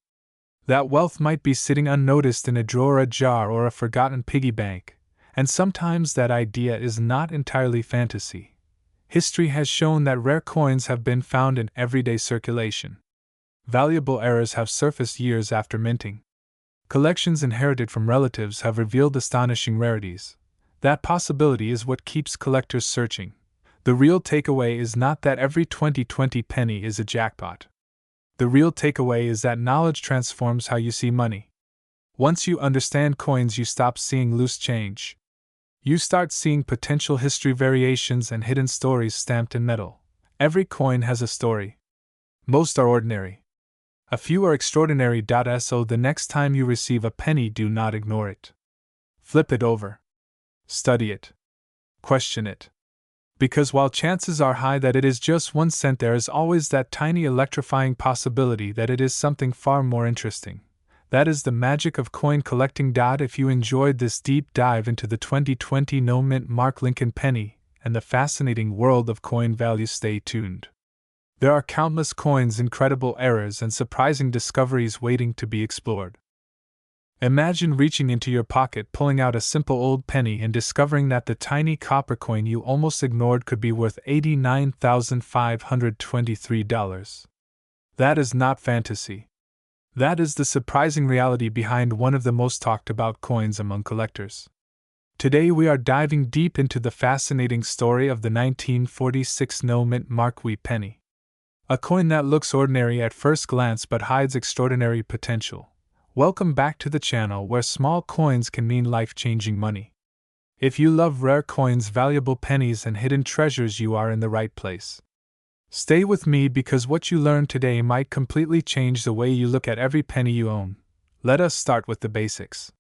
That wealth might be sitting unnoticed in a drawer, a jar, or a forgotten piggy bank, and sometimes that idea is not entirely fantasy. History has shown that rare coins have been found in everyday circulation. Valuable errors have surfaced years after minting. Collections inherited from relatives have revealed astonishing rarities. That possibility is what keeps collectors searching. The real takeaway is not that every 2020 penny is a jackpot. The real takeaway is that knowledge transforms how you see money. Once you understand coins, you stop seeing loose change. You start seeing potential history, variations, and hidden stories stamped in metal. Every coin has a story. Most are ordinary. A few are extraordinary. So the next time you receive a penny, do not ignore it. Flip it over. Study it. Question it. Because while chances are high that it is just 1 cent, there is always that tiny electrifying possibility that it is something far more interesting. That is the magic of coin collecting. If you enjoyed this deep dive into the 2020 no-mint mark Lincoln penny and the fascinating world of coin value, stay tuned. There are countless coins, incredible errors, and surprising discoveries waiting to be explored. Imagine reaching into your pocket, pulling out a simple old penny, and discovering that the tiny copper coin you almost ignored could be worth $89,523. That is not fantasy. That is the surprising reality behind one of the most talked about coins among collectors. Today we are diving deep into the fascinating story of the 1946 no-mint mark wheat penny. A coin that looks ordinary at first glance but hides extraordinary potential. Welcome back to the channel where small coins can mean life-changing money. If you love rare coins, valuable pennies, and hidden treasures, you are in the right place. Stay with me because what you learn today might completely change the way you look at every penny you own. Let us start with the basics.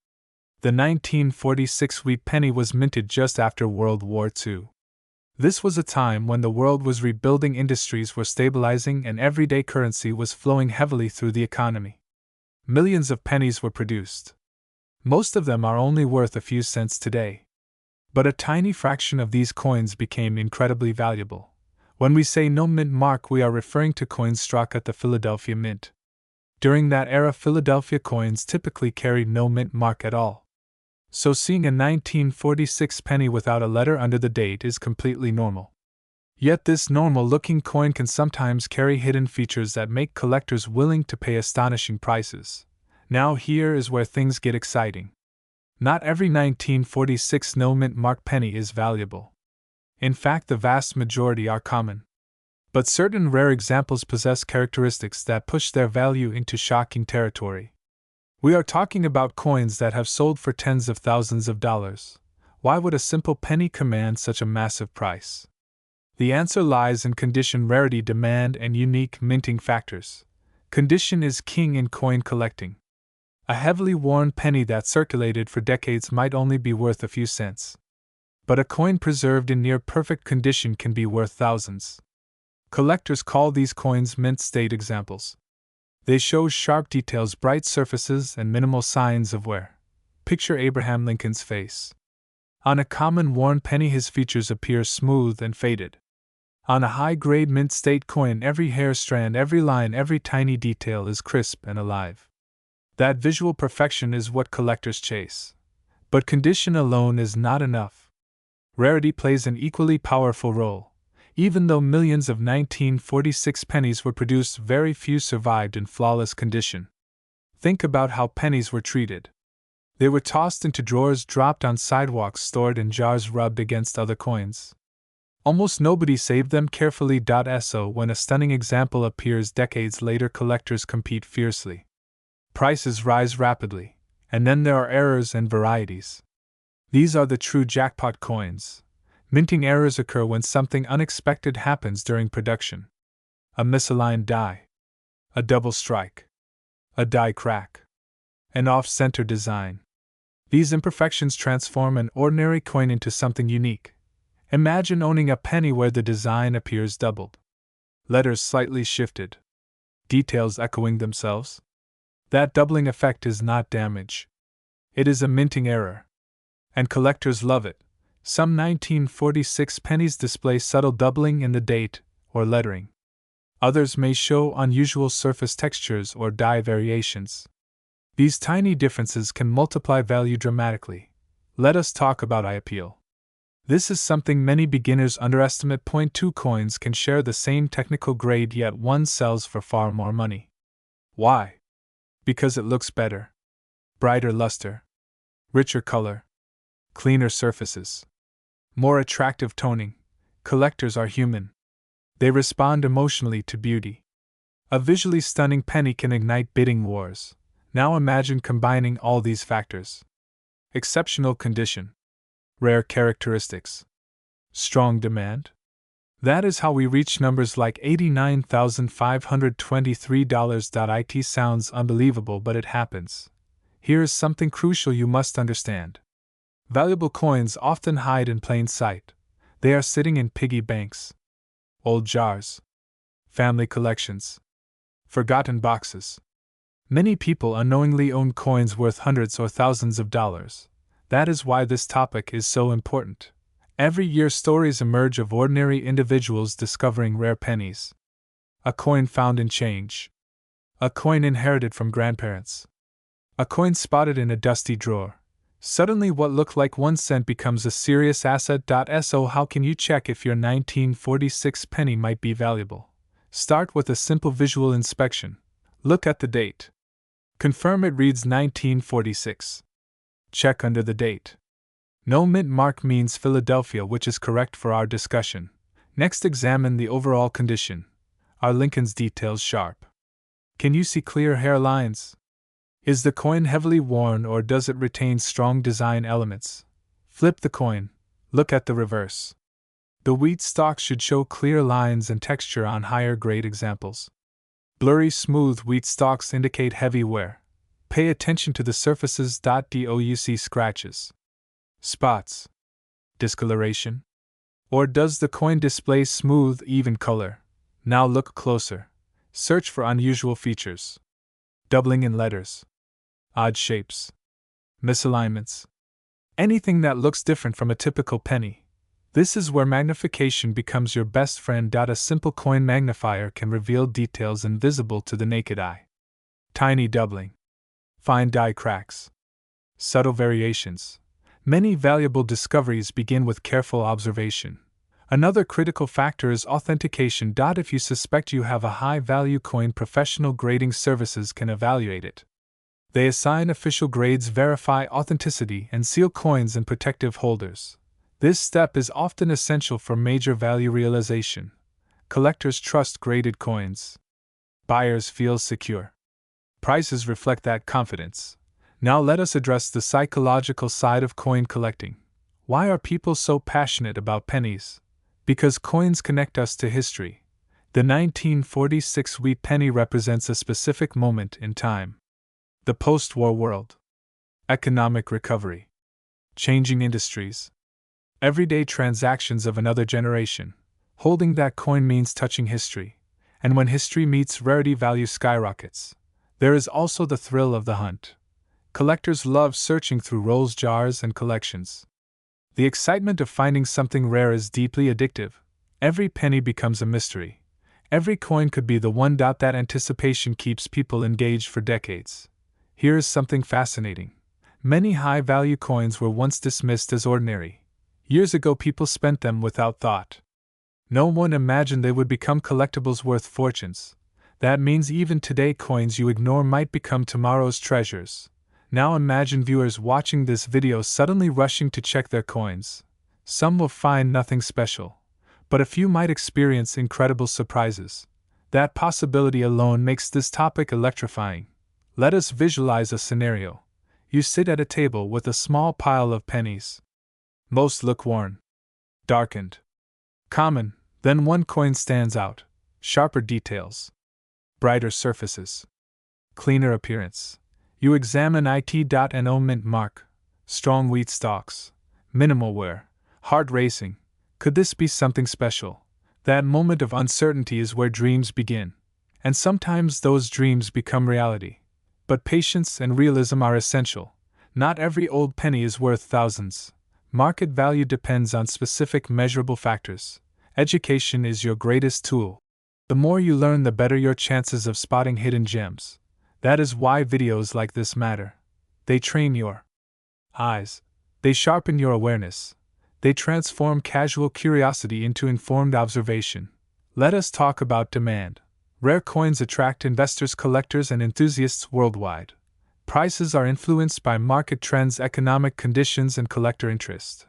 The 1946 wheat penny was minted just after World War II. This was a time when the world was rebuilding, industries were stabilizing, and everyday currency was flowing heavily through the economy. Millions of pennies were produced. Most of them are only worth a few cents today. But a tiny fraction of these coins became incredibly valuable. When we say no mint mark, we are referring to coins struck at the Philadelphia Mint. During that era, Philadelphia coins typically carried no mint mark at all. So seeing a 1946 penny without a letter under the date is completely normal. Yet this normal-looking coin can sometimes carry hidden features that make collectors willing to pay astonishing prices. Now here is where things get exciting. Not every 1946 no-mint mark penny is valuable. In fact, the vast majority are common. But certain rare examples possess characteristics that push their value into shocking territory. We are talking about coins that have sold for tens of thousands of dollars. Why would a simple penny command such a massive price? The answer lies in condition, rarity, demand, and unique minting factors. Condition is king in coin collecting. A heavily worn penny that circulated for decades might only be worth a few cents. But a coin preserved in near-perfect condition can be worth thousands. Collectors call these coins mint state examples. They show sharp details, bright surfaces, and minimal signs of wear. Picture Abraham Lincoln's face. On a common worn penny, his features appear smooth and faded. On a high-grade mint state coin, every hair strand, every line, every tiny detail is crisp and alive. That visual perfection is what collectors chase. But condition alone is not enough. Rarity plays an equally powerful role. Even though millions of 1946 pennies were produced, very few survived in flawless condition. Think about how pennies were treated. They were tossed into drawers, dropped on sidewalks, stored in jars, rubbed against other coins. Almost nobody saved them carefully. So when a stunning example appears decades later, collectors compete fiercely. Prices rise rapidly, and then there are errors and varieties. These are the true jackpot coins. Minting errors occur when something unexpected happens during production. A misaligned die. A double strike. A die crack. An off-center design. These imperfections transform an ordinary coin into something unique. Imagine owning a penny where the design appears doubled. Letters slightly shifted. Details echoing themselves. That doubling effect is not damage. It is a minting error. And collectors love it. Some 1946 pennies display subtle doubling in the date or lettering. Others may show unusual surface textures or die variations. These tiny differences can multiply value dramatically. Let us talk about eye appeal. This is something many beginners underestimate. .2 coins can share the same technical grade, yet one sells for far more money. Why? Because it looks better. Brighter luster. Richer color. Cleaner surfaces. More attractive toning. Collectors are human. They respond emotionally to beauty. A visually stunning penny can ignite bidding wars. Now imagine combining all these factors. Exceptional condition. Rare characteristics. Strong demand. That is how we reach numbers like $89,523. It sounds unbelievable, but it happens. Here is something crucial you must understand. Valuable coins often hide in plain sight. They are sitting in piggy banks, old jars, family collections, forgotten boxes. Many people unknowingly own coins worth hundreds or thousands of dollars. That is why this topic is so important. Every year, stories emerge of ordinary individuals discovering rare pennies. A coin found in change. A coin inherited from grandparents. A coin spotted in a dusty drawer. Suddenly, what looked like 1 cent becomes a serious asset. So, how can you check if your 1946 penny might be valuable? Start with a simple visual inspection. Look at the date. Confirm it reads 1946. Check under the date. No mint mark means Philadelphia, which is correct for our discussion. Next, examine the overall condition. Are Lincoln's details sharp? Can you see clear hairlines? Is the coin heavily worn, or does it retain strong design elements? Flip the coin. Look at the reverse. The wheat stalks should show clear lines and texture on higher grade examples. Blurry, smooth wheat stalks indicate heavy wear. Pay attention to the surfaces. Do you see scratches? Spots? Discoloration? Or does the coin display smooth, even color? Now look closer. Search for unusual features. Doubling in letters. Odd shapes. Misalignments. Anything that looks different from a typical penny. This is where magnification becomes your best friend. A simple coin magnifier can reveal details invisible to the naked eye. tiny doubling, fine die cracks, subtle variations. Many valuable discoveries begin with careful observation. Another critical factor is authentication. If you suspect you have a high-value coin, professional grading services can evaluate it. They assign official grades, verify authenticity, and seal coins in protective holders. This step is often essential for major value realization. Collectors trust graded coins. Buyers feel secure. Prices reflect that confidence. Now let us address the psychological side of coin collecting. Why are people so passionate about pennies? Because coins connect us to history. The 1946 wheat penny represents a specific moment in time. The post-war world. Economic recovery. Changing industries. Everyday transactions of another generation. Holding that coin means touching history. And when history meets rarity, value skyrockets. There is also the thrill of the hunt. Collectors love searching through rolls, jars, and collections. The excitement of finding something rare is deeply addictive. Every penny becomes a mystery. Every coin could be the one. That anticipation keeps people engaged for decades. Here is something fascinating. Many high-value coins were once dismissed as ordinary. Years ago, people spent them without thought. No one imagined they would become collectibles worth fortunes. That means even today, coins you ignore might become tomorrow's treasures. Now imagine viewers watching this video suddenly rushing to check their coins. Some will find nothing special, but a few might experience incredible surprises. That possibility alone makes this topic electrifying. Let us visualize a scenario. You sit at a table with a small pile of pennies. Most look worn, darkened, common. Then one coin stands out. Sharper details, brighter surfaces, cleaner appearance. You examine it. No mint mark, strong wheat stalks, minimal wear, heart racing. Could this be something special? That moment of uncertainty is where dreams begin. And sometimes those dreams become reality. But patience and realism are essential. Not every old penny is worth thousands. Market value depends on specific measurable factors. Education is your greatest tool. The more you learn, the better your chances of spotting hidden gems. That is why videos like this matter. They train your eyes. They sharpen your awareness. They transform casual curiosity into informed observation. Let us talk about demand. Rare coins attract investors, collectors, and enthusiasts worldwide. Prices are influenced by market trends, economic conditions, and collector interest.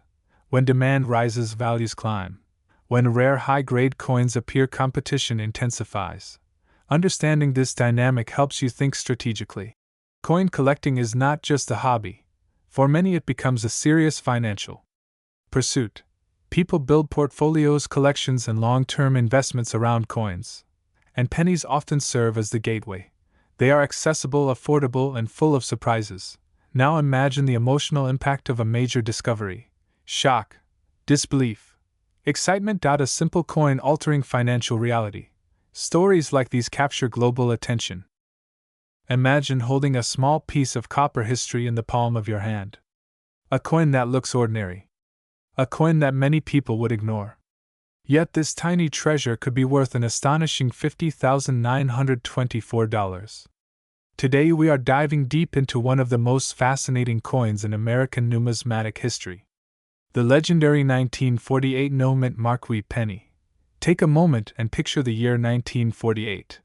When demand rises, values climb. When rare high-grade coins appear, competition intensifies. Understanding this dynamic helps you think strategically. Coin collecting is not just a hobby. For many, it becomes a serious financial pursuit. People build portfolios, collections, and long-term investments around coins. And pennies often serve as the gateway. They are accessible, affordable, and full of surprises. Now imagine the emotional impact of a major discovery. Shock, disbelief, excitement. A simple coin altering financial reality. Stories like these capture global attention. Imagine holding a small piece of copper history in the palm of your hand. A coin that looks ordinary. A coin that many people would ignore. Yet this tiny treasure could be worth an astonishing $50,924. Today we are diving deep into one of the most fascinating coins in American numismatic history. The legendary 1948 no-mint mark wheat penny. Take a moment and picture the year 1948.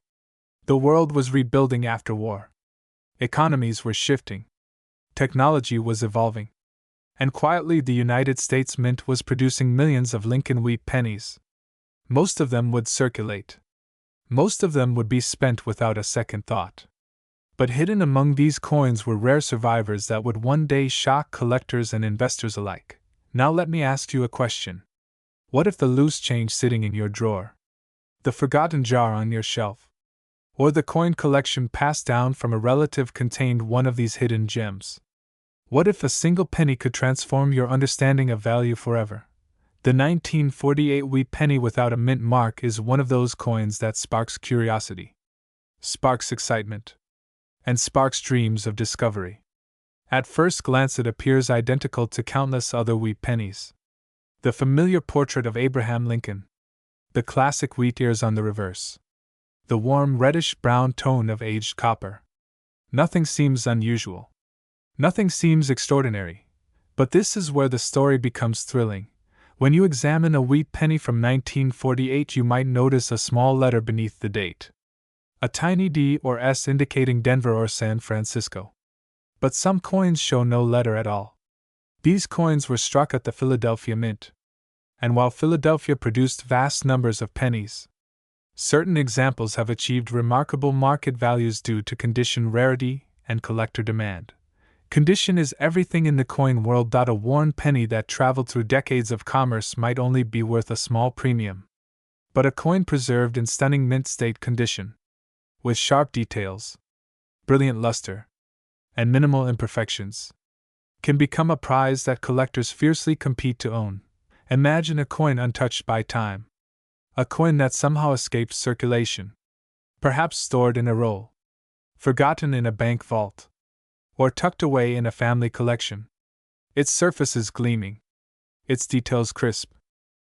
The world was rebuilding after war. Economies were shifting. Technology was evolving. And quietly, the United States Mint was producing millions of Lincoln wheat pennies. Most of them would circulate. Most of them would be spent without a second thought. But hidden among these coins were rare survivors that would one day shock collectors and investors alike. Now let me ask you a question. What if the loose change sitting in your drawer? The forgotten jar on your shelf? Or the coin collection passed down from a relative contained one of these hidden gems? What if a single penny could transform your understanding of value forever? The 1948 wheat penny without a mint mark is one of those coins that sparks curiosity, sparks excitement, and sparks dreams of discovery. At first glance, it appears identical to countless other wheat pennies. The familiar portrait of Abraham Lincoln, the classic wheat ears on the reverse, the warm reddish-brown tone of aged copper. Nothing seems unusual. Nothing seems extraordinary. But this is where the story becomes thrilling. When you examine a wheat penny from 1948, you might notice a small letter beneath the date. A tiny D or S indicating Denver or San Francisco. But some coins show no letter at all. These coins were struck at the Philadelphia Mint. And while Philadelphia produced vast numbers of pennies, certain examples have achieved remarkable market values due to condition rarity and collector demand. Condition is everything in the coin world. A worn penny that traveled through decades of commerce might only be worth a small premium. But a coin preserved in stunning mint state condition, with sharp details, brilliant luster, and minimal imperfections, can become a prize that collectors fiercely compete to own. Imagine a coin untouched by time. A coin that somehow escaped circulation. Perhaps stored in a roll, forgotten in a bank vault, or tucked away in a family collection. Its surface is gleaming, its details crisp,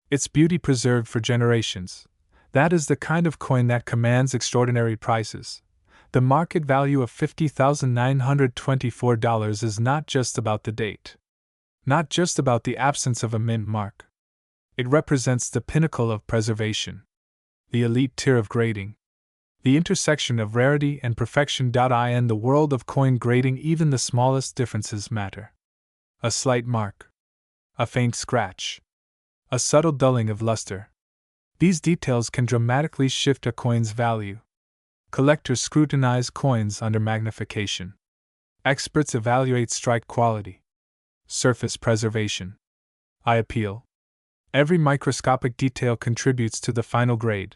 its beauty preserved for generations. That is the kind of coin that commands extraordinary prices. The market value of $50,924 is not just about the date, not just about the absence of a mint mark. It represents the pinnacle of preservation, the elite tier of grading, the intersection of rarity and perfection. In the world of coin grading, even the smallest differences matter. A slight mark, a faint scratch, a subtle dulling of luster. These details can dramatically shift a coin's value. Collectors scrutinize coins under magnification. Experts evaluate strike quality, surface preservation, eye appeal. Every microscopic detail contributes to the final grade,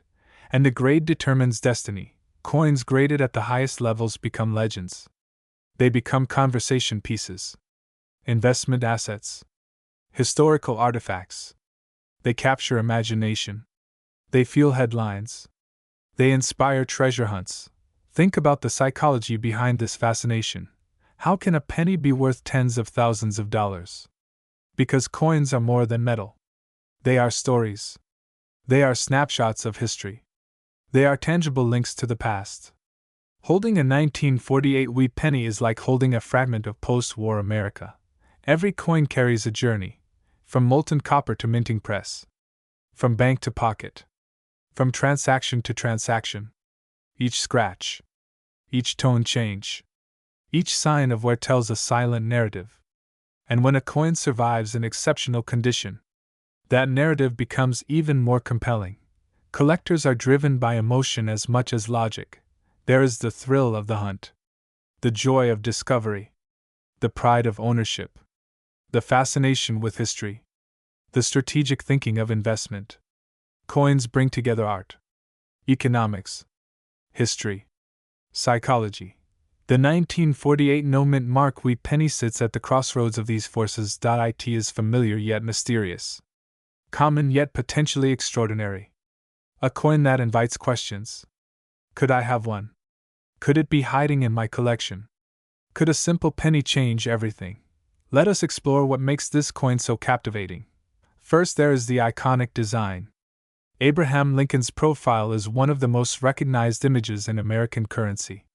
and the grade determines destiny. Coins graded at the highest levels become legends. They become conversation pieces, investment assets, historical artifacts. They capture imagination. They fuel headlines. They inspire treasure hunts. Think about the psychology behind this fascination. How can a penny be worth tens of thousands of dollars? Because coins are more than metal. They are stories. They are snapshots of history. They are tangible links to the past. Holding a 1948 wheat penny is like holding a fragment of post-war America. Every coin carries a journey, from molten copper to minting press, from bank to pocket, from transaction to transaction. Each scratch, each tone change, each sign of wear tells a silent narrative. And when a coin survives in exceptional condition, that narrative becomes even more compelling. Collectors are driven by emotion as much as logic. There is the thrill of the hunt, the joy of discovery, the pride of ownership, the fascination with history, the strategic thinking of investment. Coins bring together art, economics, history, psychology. The 1948 no-mint mark wheat penny sits at the crossroads of these forces. It is familiar yet mysterious, common yet potentially extraordinary. A coin that invites questions. Could I have one? Could it be hiding in my collection? Could a simple penny change everything? Let us explore what makes this coin so captivating. First, there is the iconic design. Abraham Lincoln's profile is one of the most recognized images in American currency.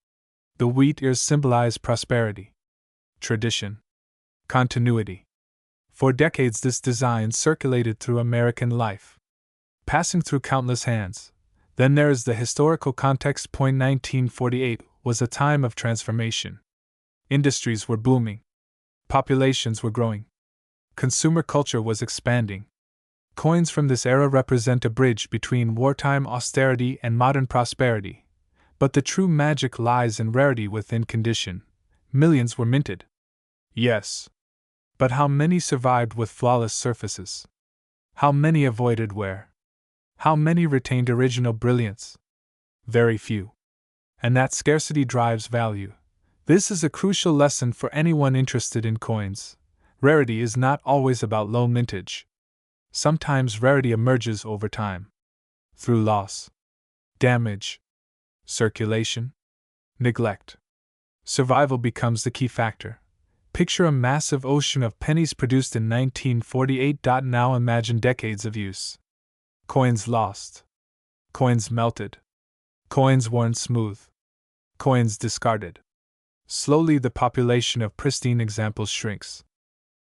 The wheat ears symbolize prosperity, tradition, continuity. For decades, this design circulated through American life, passing through countless hands. Then there is the historical context. 1948 was a time of transformation. Industries were booming. Populations were growing. Consumer culture was expanding. Coins from this era represent a bridge between wartime austerity and modern prosperity. But the true magic lies in rarity within condition. Millions were minted. Yes. But how many survived with flawless surfaces? How many avoided wear? How many retained original brilliance? Very few. And that scarcity drives value. This is a crucial lesson for anyone interested in coins. Rarity is not always about low mintage. Sometimes rarity emerges over time. Through loss, damage, circulation, neglect. Survival becomes the key factor. Picture a massive ocean of pennies produced in 1948. Now imagine decades of use. Coins lost. Coins melted. Coins worn smooth. Coins discarded. Slowly, the population of pristine examples shrinks,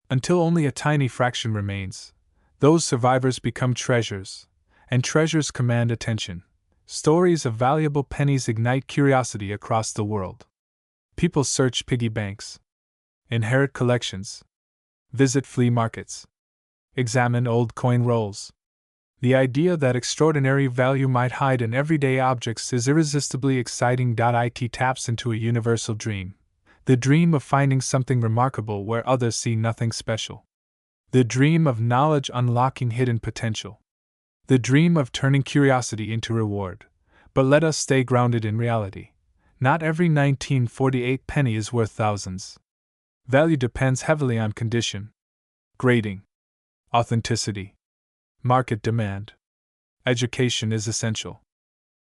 until only a tiny fraction remains. Those survivors become treasures, and treasures command attention. Stories of valuable pennies ignite curiosity across the world. People search piggy banks, inherit collections, visit flea markets, examine old coin rolls. The idea that extraordinary value might hide in everyday objects is irresistibly exciting. It taps into a universal dream, the dream of finding something remarkable where others see nothing special, the dream of knowledge unlocking hidden potential, the dream of turning curiosity into reward. But let us stay grounded in reality. Not every 1948 penny is worth thousands. Value depends heavily on condition, grading, authenticity, market demand. Education is essential.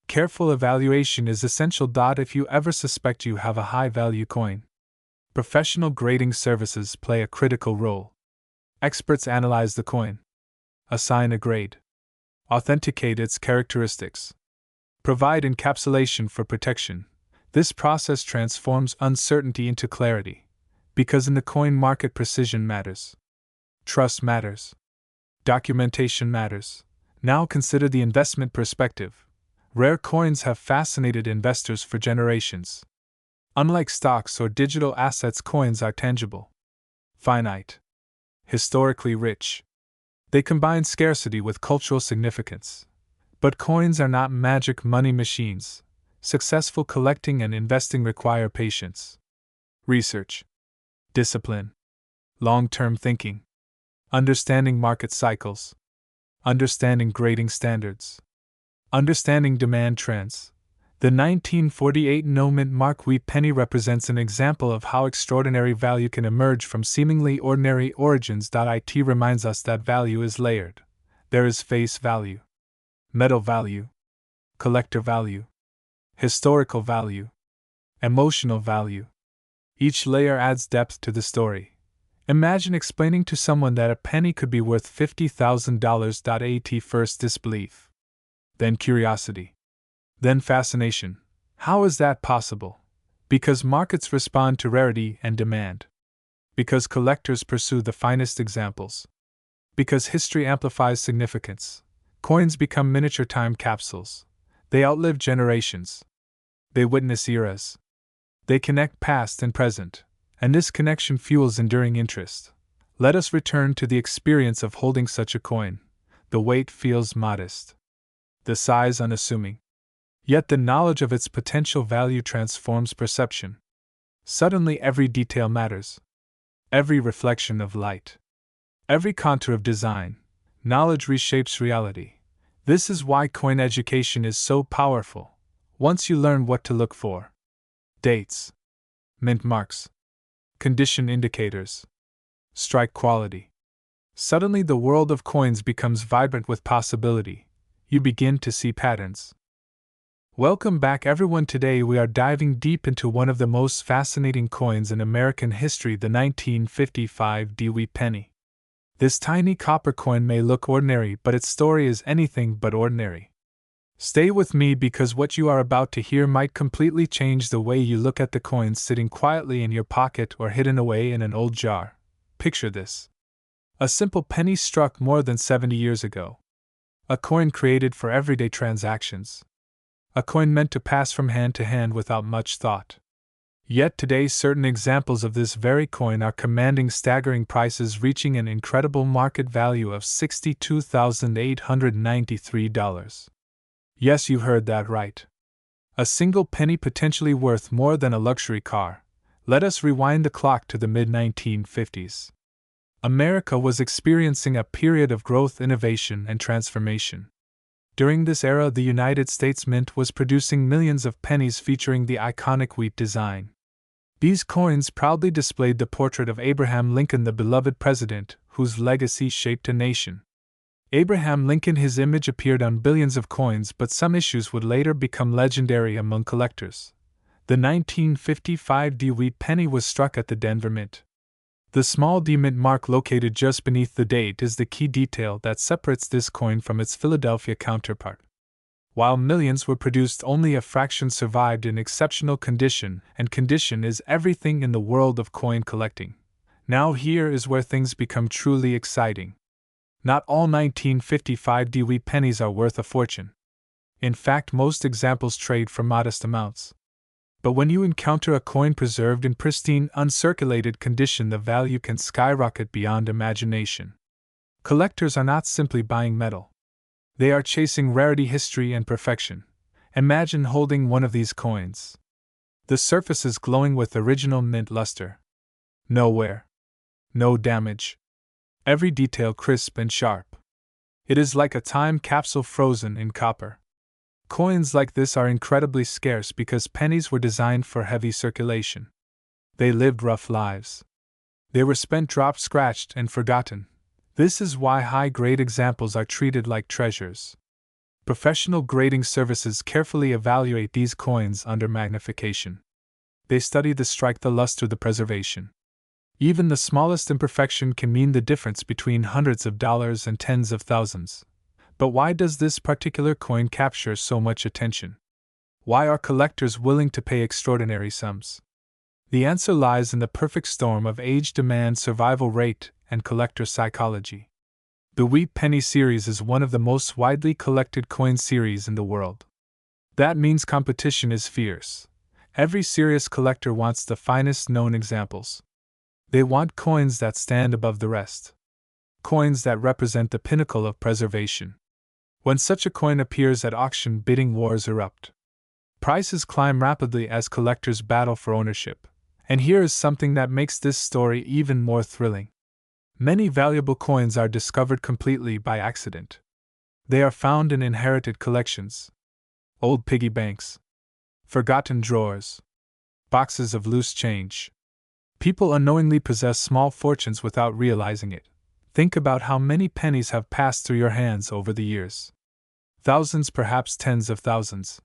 Careful evaluation is essential. If you ever suspect you have a high value coin, professional grading services play a critical role. Experts analyze the coin, assign a grade, authenticate its characteristics, provide encapsulation for protection. This process transforms uncertainty into clarity, because in the coin market precision matters. Trust matters. Documentation matters. Now consider the investment perspective. Rare coins have fascinated investors for generations. Unlike stocks or digital assets, coins are tangible, finite, historically rich. They combine scarcity with cultural significance. But coins are not magic money machines. Successful collecting and investing require patience, research, discipline, long-term thinking, understanding market cycles, understanding grading standards, understanding demand trends. The 1948 no-mint Mark Wheat penny represents an example of how extraordinary value can emerge from seemingly ordinary origins. It reminds us that value is layered. There is face value, metal value, collector value, historical value, emotional value. Each layer adds depth to the story. Imagine explaining to someone that a penny could be worth $50,000. At first disbelief, then curiosity, then fascination. How is that possible? Because markets respond to rarity and demand. Because collectors pursue the finest examples. Because history amplifies significance. Coins become miniature time capsules. They outlive generations. They witness eras. They connect past and present, and this connection fuels enduring interest. Let us return to the experience of holding such a coin. The weight feels modest, the size unassuming. Yet the knowledge of its potential value transforms perception. Suddenly every detail matters. Every reflection of light, every contour of design. Knowledge reshapes reality. This is why coin education is so powerful. Once you learn what to look for: dates, mint marks, condition indicators, strike quality. Suddenly the world of coins becomes vibrant with possibility. You begin to see patterns. Welcome back, everyone. Today we are diving deep into one of the most fascinating coins in American history, the 1955 Dewey penny. This tiny copper coin may look ordinary, but its story is anything but ordinary. Stay with me, because what you are about to hear might completely change the way you look at the coins sitting quietly in your pocket or hidden away in an old jar. Picture this: a simple penny struck more than 70 years ago. A coin created for everyday transactions. A coin meant to pass from hand to hand without much thought. Yet today certain examples of this very coin are commanding staggering prices, reaching an incredible market value of $62,893. Yes, you heard that right. A single penny potentially worth more than a luxury car. Let us rewind the clock to the mid-1950s. America was experiencing a period of growth, innovation, and transformation. During this era, the United States Mint was producing millions of pennies featuring the iconic wheat design. These coins proudly displayed the portrait of Abraham Lincoln, the beloved president whose legacy shaped a nation. Abraham Lincoln, his image appeared on billions of coins, but some issues would later become legendary among collectors. The 1955 Dewey penny was struck at the Denver Mint. The small D mint mark located just beneath the date is the key detail that separates this coin from its Philadelphia counterpart. While millions were produced, only a fraction survived in exceptional condition, and condition is everything in the world of coin collecting. Now here is where things become truly exciting. Not all 1955 Dewey pennies are worth a fortune. In fact, most examples trade for modest amounts. But when you encounter a coin preserved in pristine, uncirculated condition, the value can skyrocket beyond imagination. Collectors are not simply buying metal. They are chasing rarity, history, and perfection. Imagine holding one of these coins. The surface is glowing with original mint luster. No wear. No damage. Every detail crisp and sharp. It is like a time capsule frozen in copper. Coins like this are incredibly scarce because pennies were designed for heavy circulation. They lived rough lives. They were spent dropped, scratched, and forgotten. This is why high-grade examples are treated like treasures. Professional grading services carefully evaluate these coins under magnification. They study the strike, the luster, the preservation. Even the smallest imperfection can mean the difference between hundreds of dollars and tens of thousands. But why does this particular coin capture so much attention? Why are collectors willing to pay extraordinary sums? The answer lies in the perfect storm of age, demand, survival rate, and collector psychology. The Wheat Penny series is one of the most widely collected coin series in the world. That means competition is fierce. Every serious collector wants the finest known examples. They want coins that stand above the rest. Coins that represent the pinnacle of preservation. When such a coin appears at auction, bidding wars erupt. Prices climb rapidly as collectors battle for ownership. And here is something that makes this story even more thrilling. Many valuable coins are discovered completely by accident. They are found in inherited collections, old piggy banks, forgotten drawers, boxes of loose change. People unknowingly possess small fortunes without realizing it. Think about how many pennies have passed through your hands over the years. Thousands, perhaps tens of thousands.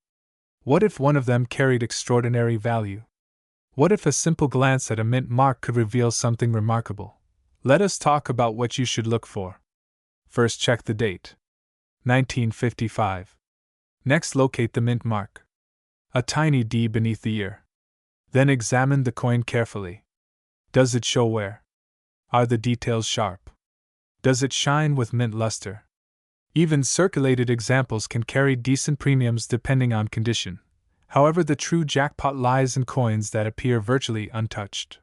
What if one of them carried extraordinary value? What if a simple glance at a mint mark could reveal something remarkable? Let us talk about what you should look for. First, check the date. 1955. Next, locate the mint mark. A tiny D beneath the year. Then examine the coin carefully. Does it show wear? Are the details sharp? Does it shine with mint luster? Even circulated examples can carry decent premiums depending on condition. However, the true jackpot lies in coins that appear virtually untouched.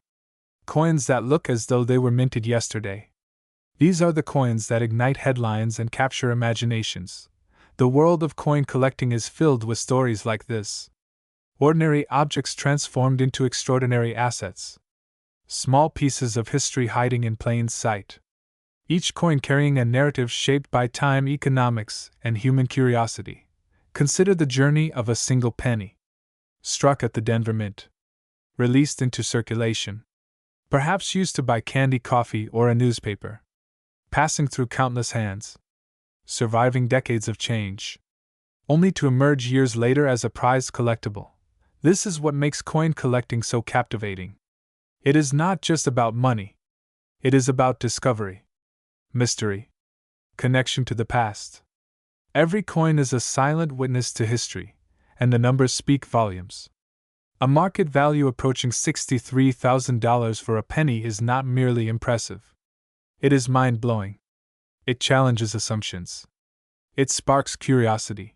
Coins that look as though they were minted yesterday. These are the coins that ignite headlines and capture imaginations. The world of coin collecting is filled with stories like this. Ordinary objects transformed into extraordinary assets. Small pieces of history hiding in plain sight. Each coin carrying a narrative shaped by time, economics, and human curiosity. Consider the journey of a single penny. Struck at the Denver Mint. Released into circulation. Perhaps used to buy candy, coffee, or a newspaper. Passing through countless hands. Surviving decades of change. Only to emerge years later as a prized collectible. This is what makes coin collecting so captivating. It is not just about money. It is about discovery. Mystery. Connection to the past. Every coin is a silent witness to history, and the numbers speak volumes. A market value approaching $63,000 for a penny is not merely impressive. It is mind-blowing. It challenges assumptions. It sparks curiosity.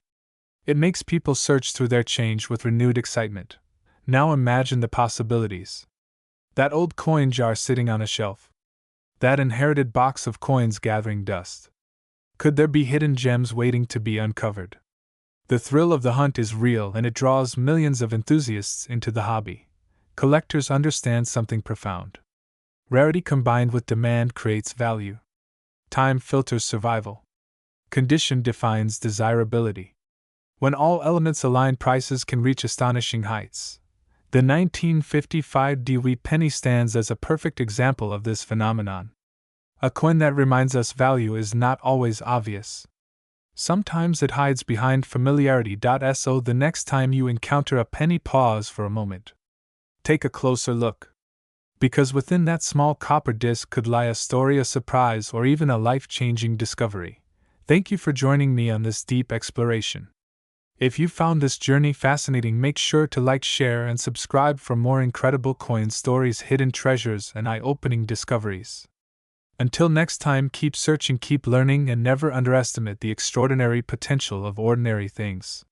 It makes people search through their change with renewed excitement. Now imagine the possibilities. That old coin jar sitting on a shelf. That inherited box of coins gathering dust. Could there be hidden gems waiting to be uncovered? The thrill of the hunt is real, and it draws millions of enthusiasts into the hobby. Collectors understand something profound. Rarity combined with demand creates value. Time filters survival. Condition defines desirability. When all elements align, prices can reach astonishing heights. The 1955 Dewey penny stands as a perfect example of this phenomenon. A coin that reminds us value is not always obvious. Sometimes it hides behind familiarity. So the next time you encounter a penny, pause for a moment. Take a closer look. Because within that small copper disc could lie a story, a surprise, or even a life-changing discovery. Thank you for joining me on this deep exploration. If you found this journey fascinating, make sure to like, share, and subscribe for more incredible coin stories, hidden treasures, and eye-opening discoveries. Until next time, keep searching, keep learning, and never underestimate the extraordinary potential of ordinary things.